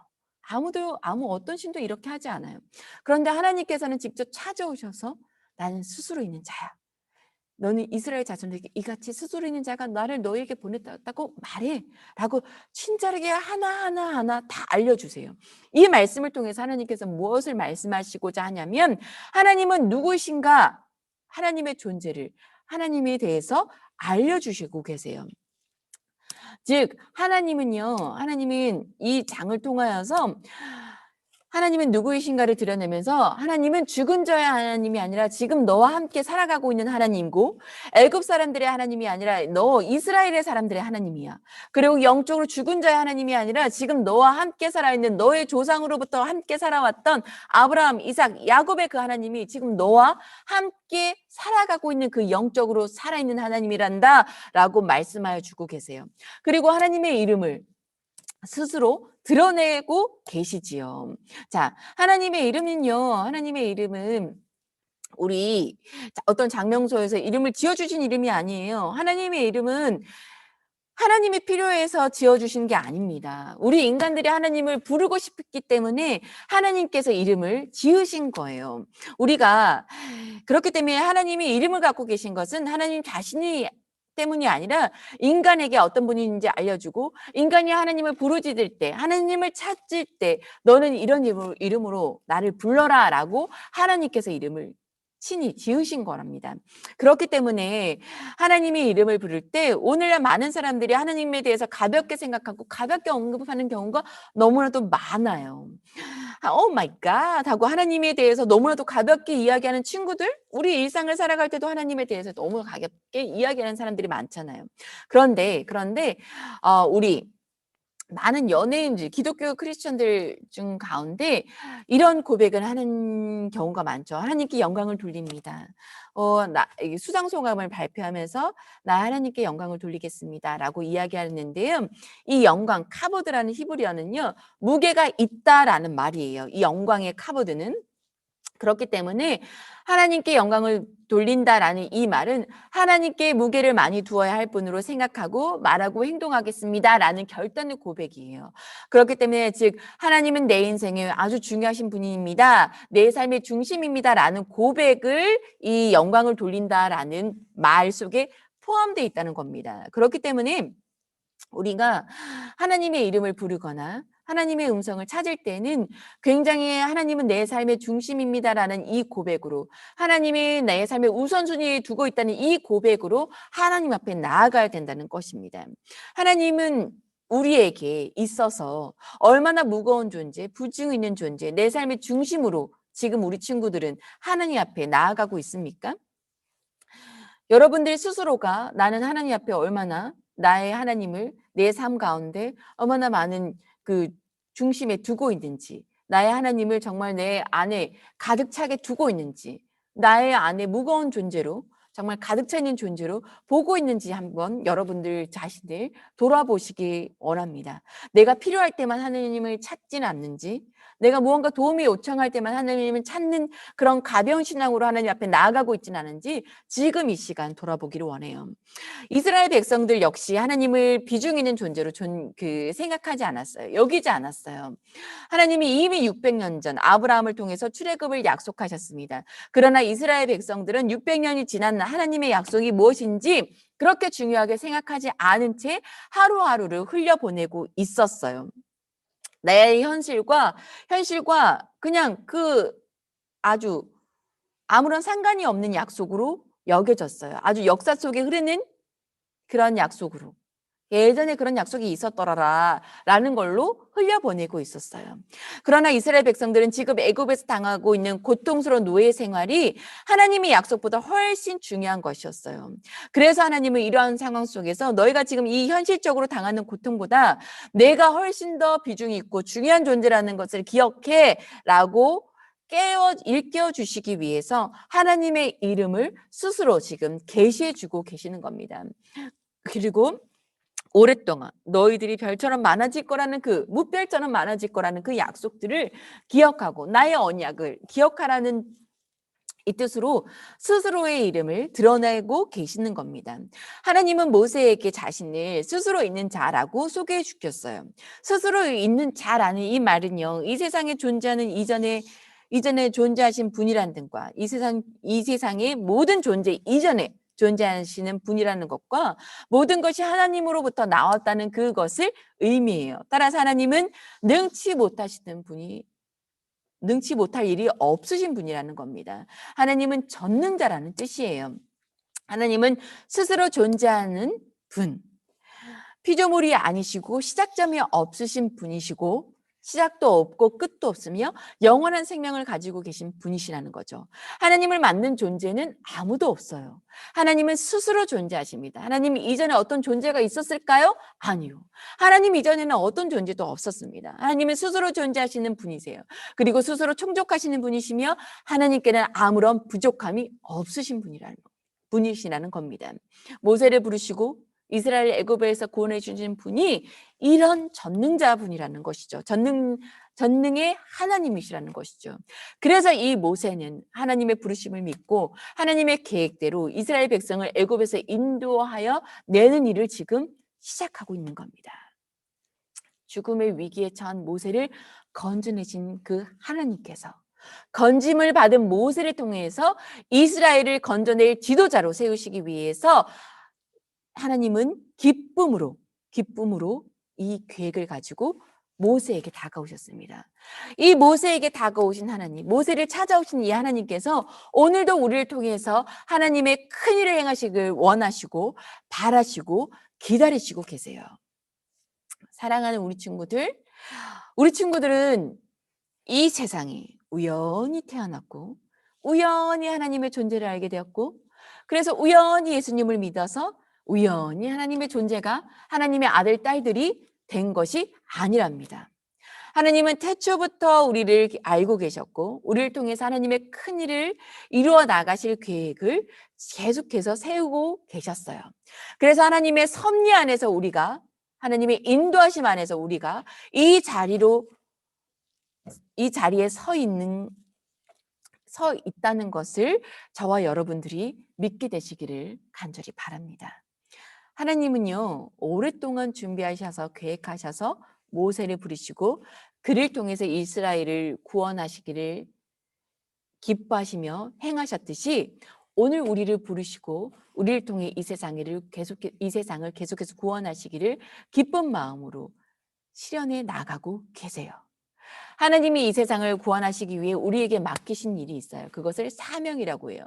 아무 어떤 신도 이렇게 하지 않아요. 그런데 하나님께서는 직접 찾아오셔서 나는 스스로 있는 자야. 너는 이스라엘 자손에게 이같이 스스로 있는 자가 나를 너에게 보냈다고 말해 라고 친절하게 하나하나 다 알려주세요. 이 말씀을 통해서 하나님께서 무엇을 말씀하시고자 하냐면 하나님은 누구이신가? 하나님의 존재를 하나님에 대해서 알려주시고 계세요. 즉 하나님은 이 장을 통하여서 하나님은 누구이신가를 드러내면서 하나님은 죽은 자의 하나님이 아니라 지금 너와 함께 살아가고 있는 하나님이고 애굽 사람들의 하나님이 아니라 너 이스라엘의 사람들의 하나님이야. 그리고 영적으로 죽은 자의 하나님이 아니라 지금 너와 함께 살아있는 너의 조상으로부터 함께 살아왔던 아브라함, 이삭, 야곱의 그 하나님이 지금 너와 함께 살아가고 있는 그 영적으로 살아있는 하나님이란다 라고 말씀하여 주고 계세요. 그리고 하나님의 이름을 스스로 드러내고 계시지요. 자, 하나님의 이름은 우리 어떤 장명소에서 이름을 지어주신 이름이 아니에요. 하나님의 이름은 하나님이 필요해서 지어주신 게 아닙니다. 우리 인간들이 하나님을 부르고 싶기 때문에 하나님께서 이름을 지으신 거예요. 우리가 그렇기 때문에 하나님이 이름을 갖고 계신 것은 하나님 자신이 때문이 아니라 인간에게 어떤 분인지 알려주고 인간이 하나님을 부르짖을 때 하나님을 찾을 때 너는 이런 이름으로 나를 불러라 라고 하나님께서 이름을 친히 지으신 거랍니다. 그렇기 때문에 하나님의 이름을 부를 때 오늘날 많은 사람들이 하나님에 대해서 가볍게 생각하고 가볍게 언급하는 경우가 너무나도 많아요. 오 마이 갓 하고 하나님에 대해서 너무나도 가볍게 이야기하는 친구들, 우리 일상을 살아갈 때도 하나님에 대해서 너무 가볍게 이야기하는 사람들이 많잖아요. 그런데 우리 많은 연예인들, 기독교 크리스천들 중 가운데 이런 고백을 하는 경우가 많죠. 하나님께 영광을 돌립니다. 수상소감을 발표하면서 나 하나님께 영광을 돌리겠습니다 라고 이야기하는데요. 이 영광, 카보드라는 히브리어는요, 무게가 있다라는 말이에요. 이 영광의 카보드는. 그렇기 때문에 하나님께 영광을 돌린다라는 이 말은 하나님께 무게를 많이 두어야 할 분으로 생각하고 말하고 행동하겠습니다라는 결단의 고백이에요. 그렇기 때문에 즉 하나님은 내 인생에 아주 중요하신 분입니다. 내 삶의 중심입니다라는 고백을 이 영광을 돌린다라는 말 속에 포함되어 있다는 겁니다. 그렇기 때문에 우리가 하나님의 이름을 부르거나 하나님의 음성을 찾을 때는 굉장히 하나님은 내 삶의 중심입니다라는 이 고백으로 하나님이 내 삶의 우선순위에 두고 있다는 이 고백으로 하나님 앞에 나아가야 된다는 것입니다. 하나님은 우리에게 있어서 얼마나 무거운 존재, 부증 있는 존재, 내 삶의 중심으로 지금 우리 친구들은 하나님 앞에 나아가고 있습니까? 여러분들 스스로가 나는 하나님 앞에 얼마나 나의 하나님을 내 삶 가운데 얼마나 많은 그 중심에 두고 있는지, 나의 하나님을 정말 내 안에 가득 차게 두고 있는지, 나의 안에 무거운 존재로 정말 가득 차 있는 존재로 보고 있는지 한번 여러분들 자신을 돌아보시기 원합니다. 내가 필요할 때만 하나님을 찾지는 않는지, 내가 무언가 도움이 요청할 때만 하나님을 찾는 그런 가벼운 신앙으로 하나님 앞에 나아가고 있지는 않은지 지금 이 시간 돌아보기를 원해요. 이스라엘 백성들 역시 하나님을 비중 있는 존재로 생각하지 않았어요. 여기지 않았어요. 하나님이 이미 600년 전 아브라함을 통해서 출애굽을 약속하셨습니다. 그러나 이스라엘 백성들은 600년이 지난 하나님의 약속이 무엇인지 그렇게 중요하게 생각하지 않은 채 하루하루를 흘려보내고 있었어요. 나의 현실과 그냥 아주 아무런 상관이 없는 약속으로 여겨졌어요. 아주 역사 속에 흐르는 그런 약속으로. 예전에 그런 약속이 있었더라 라는 걸로 흘려보내고 있었어요. 그러나 이스라엘 백성들은 지금 애굽에서 당하고 있는 고통스러운 노예 생활이 하나님의 약속보다 훨씬 중요한 것이었어요. 그래서 하나님은 이러한 상황 속에서 너희가 지금 이 현실적으로 당하는 고통보다 내가 훨씬 더 비중이 있고 중요한 존재라는 것을 기억해 라고 일깨워 주시기 위해서 하나님의 이름을 스스로 지금 계시해 주고 계시는 겁니다. 그리고 오랫동안 너희들이 별처럼 많아질 거라는 무별처럼 많아질 거라는 그 약속들을 기억하고 나의 언약을 기억하라는 이 뜻으로 스스로의 이름을 드러내고 계시는 겁니다. 하나님은 모세에게 자신을 스스로 있는 자라고 소개해 주셨어요. 스스로 있는 자라는 이 말은요, 이 세상에 존재하는 이전에 존재하신 분이란 등과 이 세상의 모든 존재 이전에 존재하시는 분이라는 것과 모든 것이 하나님으로부터 나왔다는 그것을 의미해요. 따라서 하나님은 능치 못할 일이 없으신 분이라는 겁니다. 하나님은 전능자라는 뜻이에요. 하나님은 스스로 존재하는 분, 피조물이 아니시고 시작점이 없으신 분이시고 시작도 없고 끝도 없으며 영원한 생명을 가지고 계신 분이시라는 거죠. 하나님을 맞는 존재는 아무도 없어요. 하나님은 스스로 존재하십니다. 하나님 이전에 어떤 존재가 있었을까요? 아니요. 하나님 이전에는 어떤 존재도 없었습니다. 하나님은 스스로 존재하시는 분이세요. 그리고 스스로 충족하시는 분이시며 하나님께는 아무런 부족함이 없으신 분이시라는 겁니다. 모세를 부르시고 이스라엘 애굽에서 구원해 주신 분이 이런 전능자 분이라는 것이죠. 전능의 하나님이시라는 것이죠. 그래서 이 모세는 하나님의 부르심을 믿고 하나님의 계획대로 이스라엘 백성을 애굽에서 인도하여 내는 일을 지금 시작하고 있는 겁니다. 죽음의 위기에 처한 모세를 건져내신 그 하나님께서 건짐을 받은 모세를 통해서 이스라엘을 건져낼 지도자로 세우시기 위해서 하나님은 기쁨으로 이 계획을 가지고 모세에게 다가오셨습니다. 이 모세에게 다가오신 하나님, 모세를 찾아오신 이 하나님께서 오늘도 우리를 통해서 하나님의 큰 일을 행하시길 원하시고 바라시고 기다리시고 계세요. 사랑하는 우리 친구들은 이 세상에 우연히 태어났고 우연히 하나님의 존재를 알게 되었고 그래서 우연히 예수님을 믿어서 우연히 하나님의 존재가 하나님의 아들, 딸들이 된 것이 아니랍니다. 하나님은 태초부터 우리를 알고 계셨고 우리를 통해서 하나님의 큰 일을 이루어 나가실 계획을 계속해서 세우고 계셨어요. 그래서 하나님의 섭리 안에서 우리가 하나님의 인도하심 안에서 우리가 이 자리에 서 있다는 것을 저와 여러분들이 믿게 되시기를 간절히 바랍니다. 하나님은요, 오랫동안 준비하셔서 계획하셔서 모세를 부르시고 그를 통해서 이스라엘을 구원하시기를 기뻐하시며 행하셨듯이 오늘 우리를 부르시고 우리를 통해 이 세상을 계속해서 구원하시기를 기쁜 마음으로 실현해 나가고 계세요. 하나님이 이 세상을 구원하시기 위해 우리에게 맡기신 일이 있어요. 그것을 사명이라고 해요.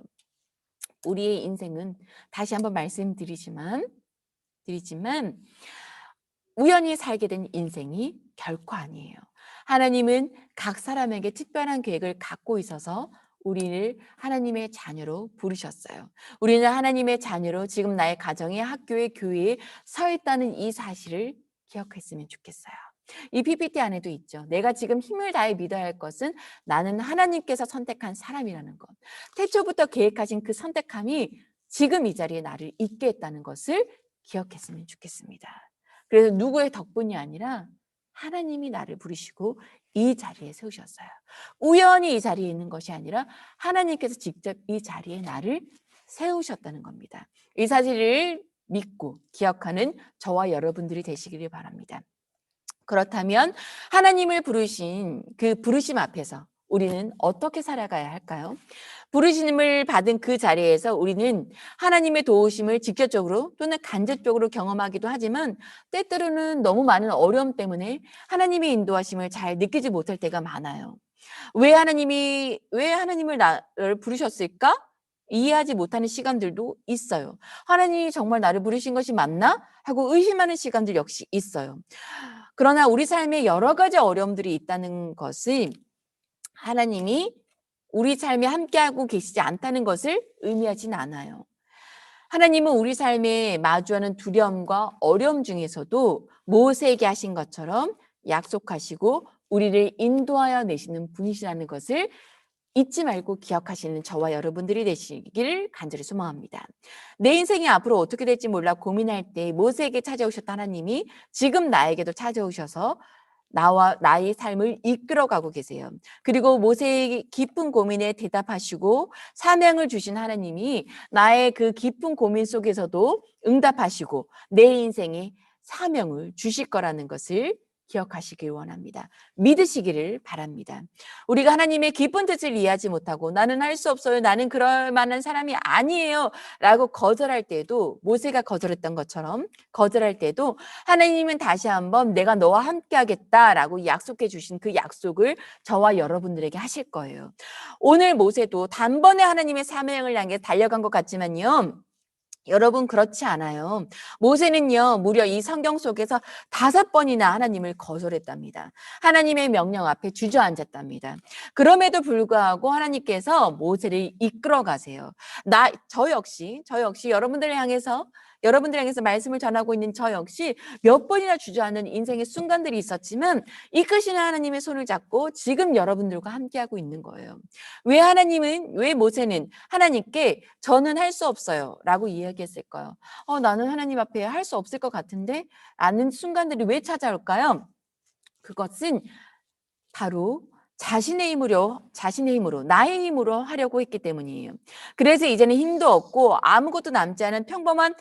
우리의 인생은 다시 한번 말씀드리지만 우연히 살게 된 인생이 결코 아니에요. 하나님은 각 사람에게 특별한 계획을 갖고 있어서 우리를 하나님의 자녀로 부르셨어요. 우리는 하나님의 자녀로 지금 나의 가정에 학교에 교회에 서 있다는 이 사실을 기억했으면 좋겠어요. 이 PPT 안에도 있죠. 내가 지금 힘을 다해 믿어야 할 것은 나는 하나님께서 선택한 사람이라는 것. 태초부터 계획하신 그 선택함이 지금 이 자리에 나를 있게 했다는 것을 기억했으면 좋겠습니다. 그래서 누구의 덕분이 아니라 하나님이 나를 부르시고 이 자리에 세우셨어요. 우연히 이 자리에 있는 것이 아니라 하나님께서 직접 이 자리에 나를 세우셨다는 겁니다. 이 사실을 믿고 기억하는 저와 여러분들이 되시기를 바랍니다. 그렇다면 하나님을 부르신 그 부르심 앞에서 우리는 어떻게 살아가야 할까요? 부르심을 받은 그 자리에서 우리는 하나님의 도우심을 직접적으로 또는 간접적으로 경험하기도 하지만 때때로는 너무 많은 어려움 때문에 하나님의 인도하심을 잘 느끼지 못할 때가 많아요. 왜 하나님을 나를 부르셨을까? 이해하지 못하는 시간들도 있어요. 하나님이 정말 나를 부르신 것이 맞나? 하고 의심하는 시간들 역시 있어요. 그러나 우리 삶에 여러 가지 어려움들이 있다는 것은 하나님이 우리 삶에 함께하고 계시지 않다는 것을 의미하지는 않아요. 하나님은 우리 삶에 마주하는 두려움과 어려움 중에서도 모세에게 하신 것처럼 약속하시고 우리를 인도하여 내시는 분이시라는 것을 잊지 말고 기억하시는 저와 여러분들이 되시기를 간절히 소망합니다. 내 인생이 앞으로 어떻게 될지 몰라 고민할 때 모세에게 찾아오셨던 하나님이 지금 나에게도 찾아오셔서 나의 삶을 이끌어가고 계세요. 그리고 모세의 깊은 고민에 대답하시고 사명을 주신 하나님이 나의 그 깊은 고민 속에서도 응답하시고 내 인생에 사명을 주실 거라는 것을 기억하시길 원합니다. 믿으시기를 바랍니다. 우리가 하나님의 깊은 뜻을 이해하지 못하고 나는 할 수 없어요. 나는 그럴 만한 사람이 아니에요. 라고 거절할 때도 모세가 거절했던 것처럼 거절할 때도 하나님은 다시 한번 내가 너와 함께 하겠다라고 약속해 주신 그 약속을 저와 여러분들에게 하실 거예요. 오늘 모세도 단번에 하나님의 사명을 향해 달려간 것 같지만요. 여러분 그렇지 않아요. 모세는요 무려 이 성경 속에서 5번이나 하나님을 거절했답니다. 하나님의 명령 앞에 주저앉았답니다. 그럼에도 불구하고 하나님께서 모세를 이끌어 가세요. 저 역시 여러분들 향해서 말씀을 전하고 있는 저 역시 몇 번이나 주저앉는 인생의 순간들이 있었지만 이끄시는 하나님의 손을 잡고 지금 여러분들과 함께하고 있는 거예요. 왜 모세는 하나님께 저는 할 수 없어요 라고 이야기했을까요? 나는 하나님 앞에 할 수 없을 것 같은데 라는 순간들이 왜 찾아올까요? 그것은 바로 자신의 힘으로 나의 힘으로 하려고 했기 때문이에요. 그래서 이제는 힘도 없고 아무것도 남지 않은 평범한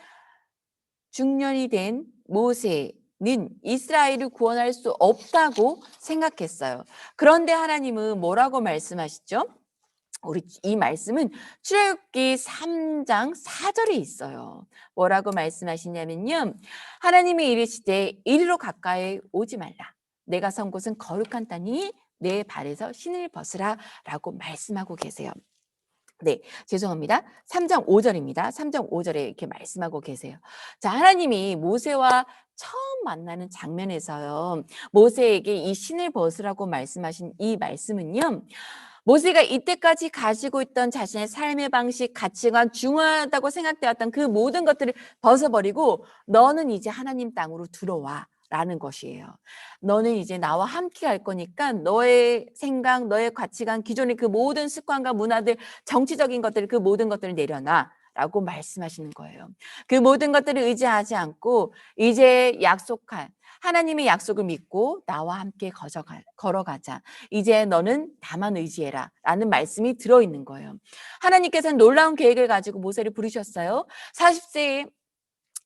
중년이 된 모세는 이스라엘을 구원할 수 없다고 생각했어요. 그런데 하나님은 뭐라고 말씀하시죠? 이 말씀은 출애굽기 3장 4절에 있어요. 뭐라고 말씀하시냐면요. 하나님이 이르시되 이리로 가까이 오지 말라. 내가 선 곳은 거룩한 땅이니 내 발에서 신을 벗으라 라고 말씀하고 계세요. 네, 죄송합니다. 3장 5절입니다. 3장 5절에 이렇게 말씀하고 계세요. 자, 하나님이 모세와 처음 만나는 장면에서요. 모세에게 이 신을 벗으라고 말씀하신 이 말씀은요. 모세가 이때까지 가지고 있던 자신의 삶의 방식, 가치관, 중요하다고 생각되었던 그 모든 것들을 벗어버리고 너는 이제 하나님 땅으로 들어와. 라는 것이에요. 너는 이제 나와 함께 할 거니까 너의 생각, 너의 가치관, 기존의 그 모든 습관과 문화들, 정치적인 것들, 그 모든 것들을 내려놔. 라고 말씀하시는 거예요. 그 모든 것들을 의지하지 않고 이제 약속한 하나님의 약속을 믿고 나와 함께 걸어가자. 이제 너는 나만 의지해라. 라는 말씀이 들어있는 거예요. 하나님께서는 놀라운 계획을 가지고 모세를 부르셨어요. 40세에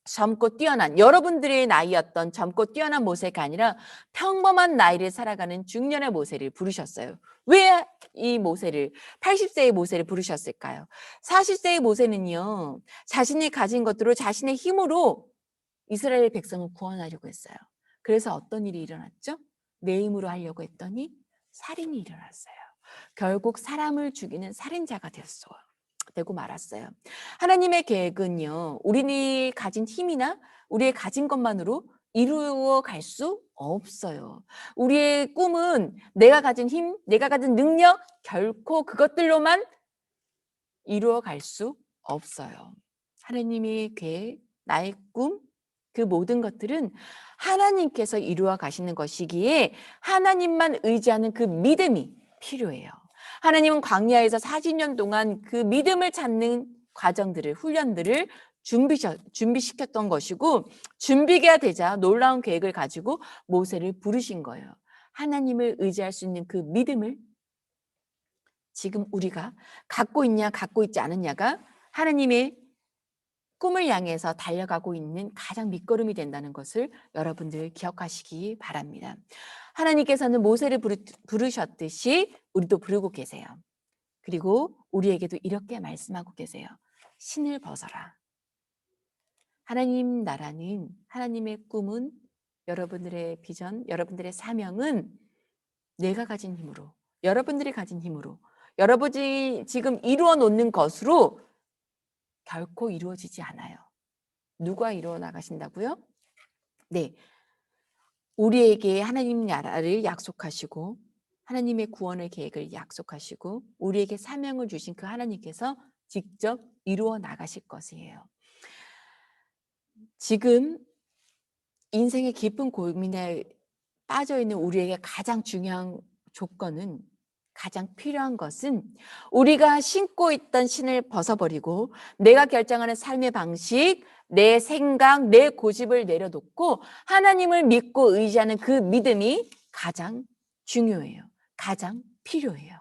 젊고 뛰어난 여러분들의 나이였던 젊고 뛰어난 모세가 아니라 평범한 나이를 살아가는 중년의 모세를 부르셨어요. 왜 이 모세를 80세의 모세를 부르셨을까요? 40세의 모세는요. 자신이 가진 것들로 자신의 힘으로 이스라엘 백성을 구원하려고 했어요. 그래서 어떤 일이 일어났죠? 내 힘으로 하려고 했더니 살인이 일어났어요. 결국 사람을 죽이는 살인자가 되고 말았어요. 하나님의 계획은요. 우리의 가진 힘이나 우리의 가진 것만으로 이루어 갈 수 없어요. 우리의 꿈은 내가 가진 힘, 내가 가진 능력 결코 그것들로만 이루어 갈 수 없어요. 하나님의 계획, 나의 꿈, 그 모든 것들은 하나님께서 이루어 가시는 것이기에 하나님만 의지하는 그 믿음이 필요해요. 하나님은 광야에서 40년 동안 그 믿음을 찾는 과정들을, 훈련들을 준비시켰던 것이고 준비가 되자 놀라운 계획을 가지고 모세를 부르신 거예요. 하나님을 의지할 수 있는 그 믿음을 지금 우리가 갖고 있냐 갖고 있지 않느냐가 하나님의 꿈을 향해서 달려가고 있는 가장 밑거름이 된다는 것을 여러분들 기억하시기 바랍니다. 하나님께서는 모세를 부르셨듯이 우리도 부르고 계세요. 그리고 우리에게도 이렇게 말씀하고 계세요. 신을 벗어라. 하나님 나라는, 하나님의 꿈은, 여러분들의 비전, 여러분들의 사명은 내가 가진 힘으로, 여러분들이 가진 힘으로, 여러분이 지금 이루어 놓는 것으로 결코 이루어지지 않아요. 누가 이루어 나가신다고요? 네, 우리에게 하나님 나라를 약속하시고 하나님의 구원의 계획을 약속하시고 우리에게 사명을 주신 그 하나님께서 직접 이루어 나가실 것이에요. 지금 인생의 깊은 고민에 빠져 있는 우리에게 가장 중요한 조건은, 가장 필요한 것은 우리가 신고 있던 신을 벗어버리고 내가 결정하는 삶의 방식, 내 생각, 내 고집을 내려놓고 하나님을 믿고 의지하는 그 믿음이 가장 중요해요. 가장 필요해요.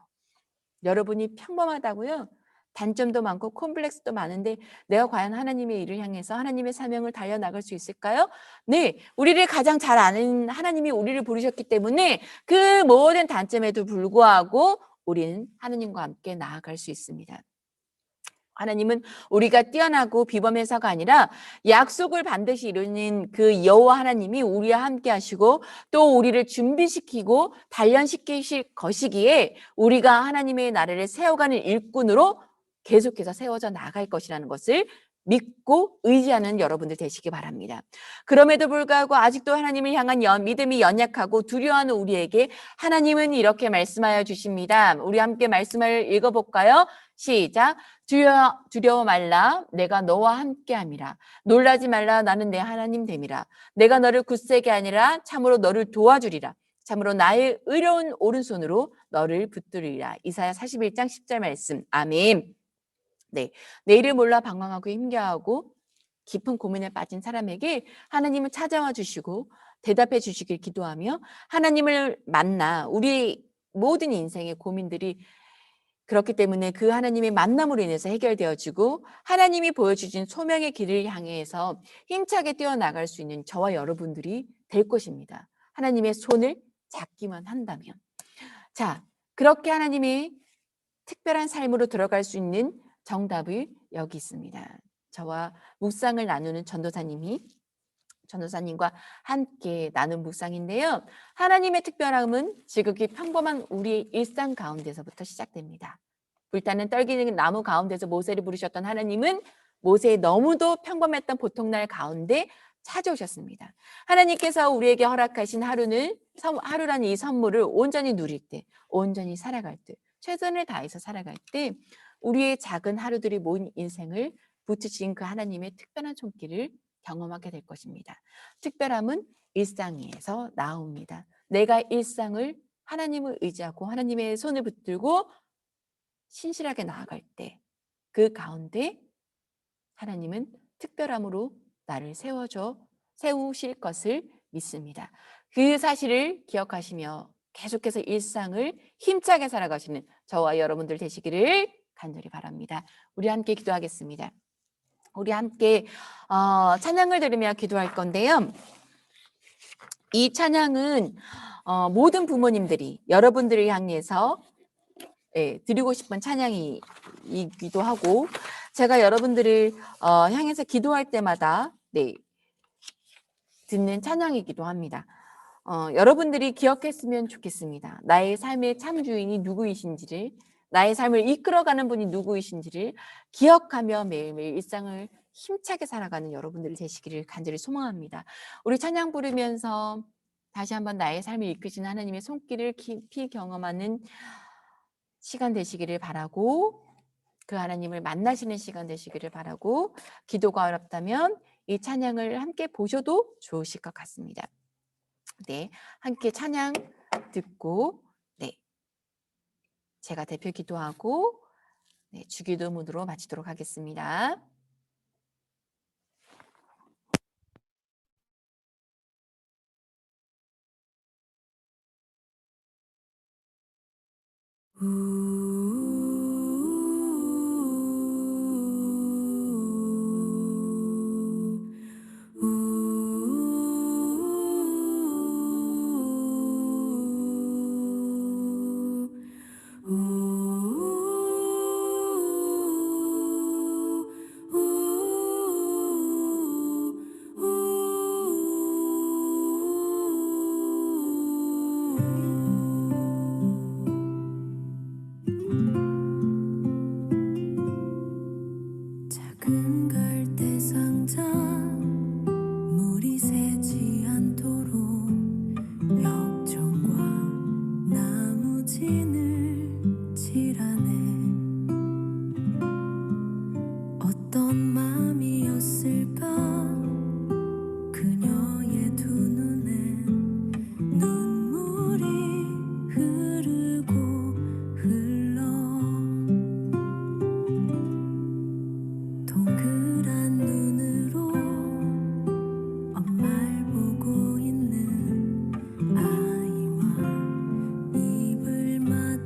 여러분이 평범하다고요? 단점도 많고 콤플렉스도 많은데 내가 과연 하나님의 일을 향해서 하나님의 사명을 달려나갈 수 있을까요? 네, 우리를 가장 잘 아는 하나님이 우리를 부르셨기 때문에 그 모든 단점에도 불구하고 우리는 하나님과 함께 나아갈 수 있습니다. 하나님은 우리가 뛰어나고 비범해서가 아니라 약속을 반드시 이루는 그 여호와 하나님이 우리와 함께 하시고 또 우리를 준비시키고 단련시키실 것이기에 우리가 하나님의 나라를 세워가는 일꾼으로 계속해서 세워져 나갈 것이라는 것을 믿고 의지하는 여러분들 되시기 바랍니다. 그럼에도 불구하고 아직도 하나님을 향한 믿음이 연약하고 두려워하는 우리에게 하나님은 이렇게 말씀하여 주십니다. 우리 함께 말씀을 읽어볼까요? 시작. 두려워 말라. 내가 너와 함께함이라. 놀라지 말라. 나는 내 하나님 됨이라. 내가 너를 굳세게 아니라 참으로 너를 도와주리라. 참으로 나의 의로운 오른손으로 너를 붙들으리라. 이사야 41장 10절 말씀. 아멘. 네, 내일을 몰라 방황하고 힘겨워하고 깊은 고민에 빠진 사람에게 하나님은 찾아와 주시고 대답해 주시길 기도하며 하나님을 만나 우리 모든 인생의 고민들이 그렇기 때문에 그 하나님의 만남으로 인해서 해결되어지고 하나님이 보여주신 소명의 길을 향해서 힘차게 뛰어나갈 수 있는 저와 여러분들이 될 것입니다. 하나님의 손을 잡기만 한다면. 자, 그렇게 하나님의 특별한 삶으로 들어갈 수 있는 정답을 여기 있습니다. 저와 묵상을 나누는 전도사님과 함께 나눈 묵상인데요. 하나님의 특별함은 지극히 평범한 우리의 일상 가운데서부터 시작됩니다. 불타는 떨기는 나무 가운데서 모세를 부르셨던 하나님은 모세의 너무도 평범했던 보통날 가운데 찾아오셨습니다. 하나님께서 우리에게 허락하신 하루라는 이 선물을 온전히 누릴 때, 온전히 살아갈 때, 최선을 다해서 살아갈 때 우리의 작은 하루들이 모인 인생을 붙이신 그 하나님의 특별한 손길을 경험하게 될 것입니다. 특별함은 일상에서 나옵니다. 내가 일상을 하나님을 의지하고 하나님의 손을 붙들고 신실하게 나아갈 때 그 가운데 하나님은 특별함으로 나를 세우실 것을 믿습니다. 그 사실을 기억하시며 계속해서 일상을 힘차게 살아가시는 저와 여러분들 되시기를 간절히 바랍니다. 우리 함께 기도하겠습니다. 우리 함께 찬양을 들으며 기도할 건데요. 이 찬양은 모든 부모님들이 여러분들을 향해서 드리고 싶은 찬양이기도 하고 제가 여러분들을 향해서 기도할 때마다 듣는 찬양이기도 합니다. 여러분들이 기억했으면 좋겠습니다. 나의 삶의 참 주인이 누구이신지를, 나의 삶을 이끌어가는 분이 누구이신지를 기억하며 매일매일 일상을 힘차게 살아가는 여러분들이 되시기를 간절히 소망합니다. 우리 찬양 부르면서 다시 한번 나의 삶을 이끄시는 하나님의 손길을 깊이 경험하는 시간 되시기를 바라고 그 하나님을 만나시는 시간 되시기를 바라고 기도가 어렵다면 이 찬양을 함께 보셔도 좋으실 것 같습니다. 네, 함께 찬양 듣고 제가 대표 기도하고 주기도 문으로 마치도록 하겠습니다. 작은 갈대 상자 물이 새지 않도록 역청과 나무진을 칠하네. 어떤 마음이었을까 그녀의 두 눈엔 눈물이 흐르고 흘러 동그란 눈으로 엄마를 보고 있는 아이와 입을 맞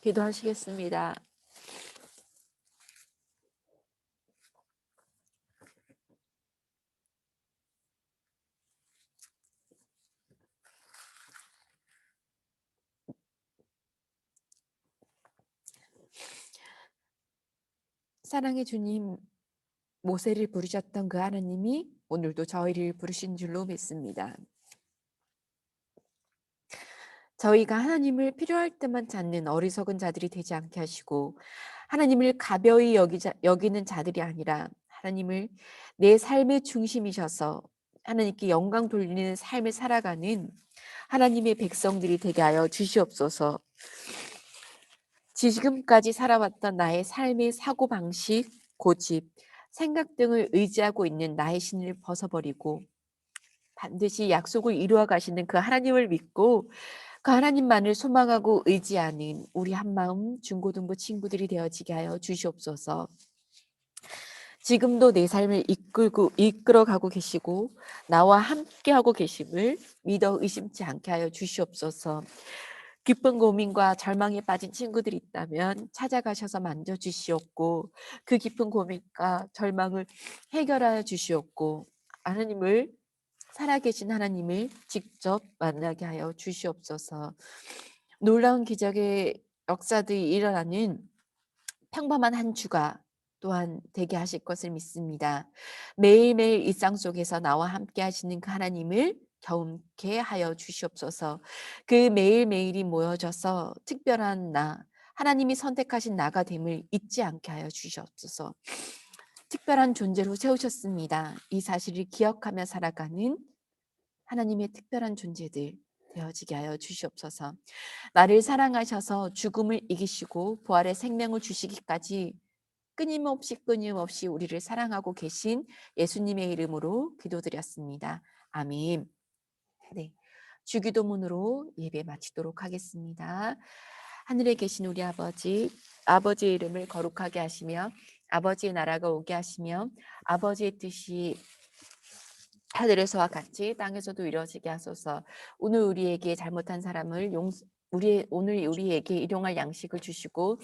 기도하시겠습니다. 사랑의 주님, 모세를 부르셨던 그 하나님이 오늘도 저희를 부르신 줄로 믿습니다. 저희가 하나님을 필요할 때만 찾는 어리석은 자들이 되지 않게 하시고 하나님을 가벼이 여기는 자들이 아니라 하나님을 내 삶의 중심이셔서 하나님께 영광 돌리는 삶을 살아가는 하나님의 백성들이 되게 하여 주시옵소서. 지금까지 살아왔던 나의 삶의 사고방식, 고집, 생각 등을 의지하고 있는 나의 신을 벗어버리고 반드시 약속을 이루어 가시는 그 하나님을 믿고 그 하나님만을 소망하고 의지하는 우리 한마음 중고등부 친구들이 되어지게 하여 주시옵소서. 지금도 내 삶을 이끌어가고 계시고 나와 함께하고 계심을 믿어 의심치 않게 하여 주시옵소서. 기쁜 고민과 절망에 빠진 친구들이 있다면 찾아가셔서 만져주시옵고 그 깊은 고민과 절망을 해결하여 주시옵고 하나님을 살아계신 하나님을 직접 만나게 하여 주시옵소서. 놀라운 기적의 역사들이 일어나는 평범한 한 주가 또한 되게 하실 것을 믿습니다. 매일매일 일상 속에서 나와 함께 하시는 그 하나님을 경험케 하여 주시옵소서. 그 매일매일이 모여져서 특별한 나, 하나님이 선택하신 나가 됨을 잊지 않게 하여 주시옵소서. 특별한 존재로 세우셨습니다. 이 사실을 기억하며 살아가는 하나님의 특별한 존재들 되어지게 하여 주시옵소서. 나를 사랑하셔서 죽음을 이기시고 부활의 생명을 주시기까지 끊임없이 우리를 사랑하고 계신 예수님의 이름으로 기도드렸습니다. 아멘. 네, 주기도문으로 예배 마치도록 하겠습니다. 하늘에 계신 우리 아버지, 아버지의 이름을 거룩하게 하시며 아버지의 나라가 오게 하시며 아버지의 뜻이 하늘에서와 같이 땅에서도 이루어지게 하소서. 오늘 우리에게 잘못한 사람을 오늘 우리에게 일용할 양식을 주시고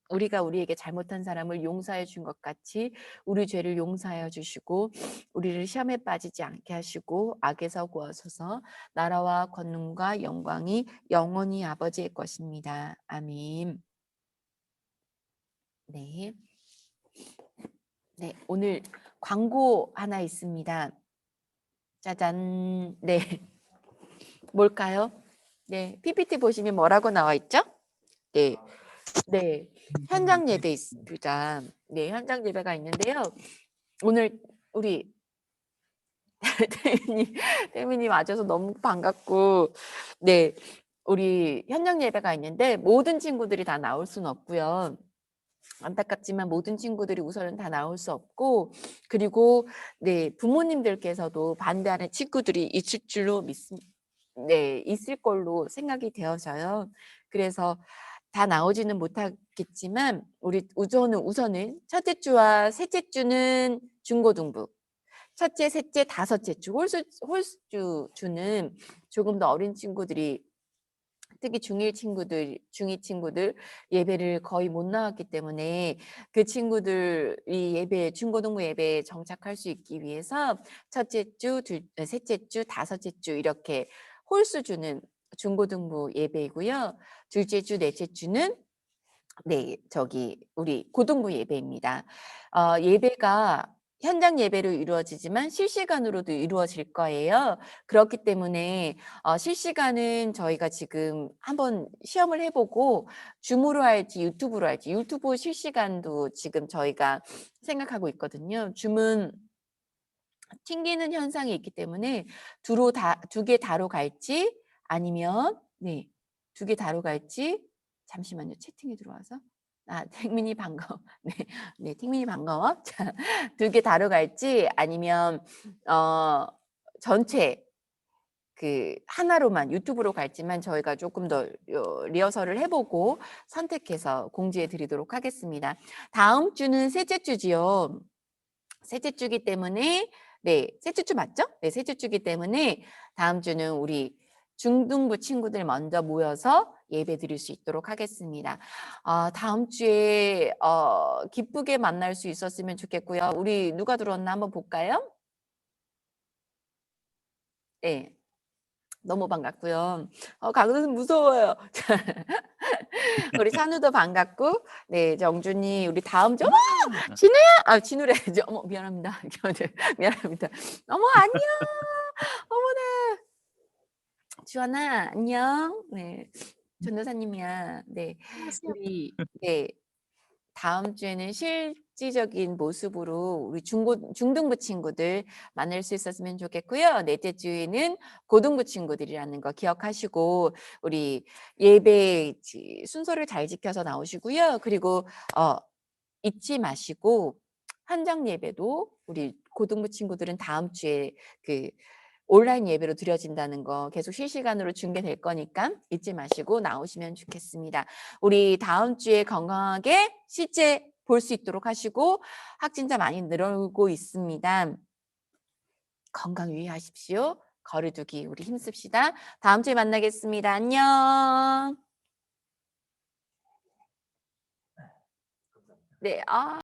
우리가 우리에게 잘못한 사람을 용서해 준 것 같이 우리 죄를 용서하여 주시고 우리를 시험에 빠지지 않게 하시고 악에서 구하소서. 나라와 권능과 영광이 영원히 아버지의 것입니다. 아멘. 네. 네, 오늘 광고 하나 있습니다. 짜잔. 네. 뭘까요? 네, PPT 보시면 뭐라고 나와 있죠? 네. 네. 현장 예배 있습니다. 네, 현장 예배가 있는데요. 오늘 우리 태민님 와줘서 너무 반갑고, 네, 우리 현장 예배가 있는데 모든 친구들이 다 나올 수는 없고요. 안타깝지만 모든 친구들이 우선은 다 나올 수 없고 그리고 네 부모님들께서도 반대하는 친구들이 있을 줄로 네 있을 걸로 생각이 되어서요. 그래서 다 나오지는 못하겠지만 우리 우선은 첫째 주와 셋째 주는 중고등부, 첫째, 셋째, 다섯째 주 홀수 주는 조금 더 어린 친구들이 특히 중2 친구들 예배를 거의 못 나왔기 때문에 그 친구들이 중고등부 예배에 정착할 수 있기 위해서 첫째 주, 셋째 주, 다섯째 주 이렇게 홀수 주는 중고등부 예배이고요. 둘째 주, 넷째 주는 네, 우리 고등부 예배입니다. 예배가 현장 예배로 이루어지지만 실시간으로도 이루어질 거예요. 그렇기 때문에 실시간은 저희가 지금 한번 시험을 해보고 줌으로 할지 유튜브로 할지 유튜브 실시간도 지금 저희가 생각하고 있거든요. 줌은 튕기는 현상이 있기 때문에 두 개 다로 갈지 아니면 네, 두 개 다로 갈지 잠시만요. 채팅이 들어와서 택민이 반가워. 네, 네, 택민이 반가워. 자, 두 개 다로 갈지 아니면 전체 그 하나로만 유튜브로 갈지만 저희가 조금 더 리허설을 해보고 선택해서 공지해 드리도록 하겠습니다. 다음 주는 셋째 주지요. 셋째 주기 때문에 네, 셋째 주 맞죠? 네, 셋째 주기 때문에 다음 주는 우리 중등부 친구들 먼저 모여서 예배 드릴 수 있도록 하겠습니다. 다음 주에 기쁘게 만날 수 있었으면 좋겠고요. 우리 누가 들어왔나 한번 볼까요? 네. 너무 반갑고요. 강선생 무서워요. 우리 산우도 반갑고, 네, 정준이, 우리 다음 주, 어머! 진우야! 진우래야죠. 어머, 미안합니다. 미안합니다. 어머, 안녕! 어머나! 주원아, 안녕. 네, 전도사님이야. 네, 우리, 네, 다음 주에는 실질적인 모습으로 우리 중등부 친구들 만날 수 있었으면 좋겠고요. 넷째 주에는 고등부 친구들이라는 거 기억하시고 우리 예배 순서를 잘 지켜서 나오시고요. 그리고 잊지 마시고 현장 예배도 우리 고등부 친구들은 다음 주에 그 온라인 예배로 드려진다는 거 계속 실시간으로 중계될 거니까 잊지 마시고 나오시면 좋겠습니다. 우리 다음 주에 건강하게 실제 볼 수 있도록 하시고 확진자 많이 늘어오고 있습니다. 건강 유의하십시오. 거리두기 우리 힘씁시다. 다음 주에 만나겠습니다. 안녕. 네.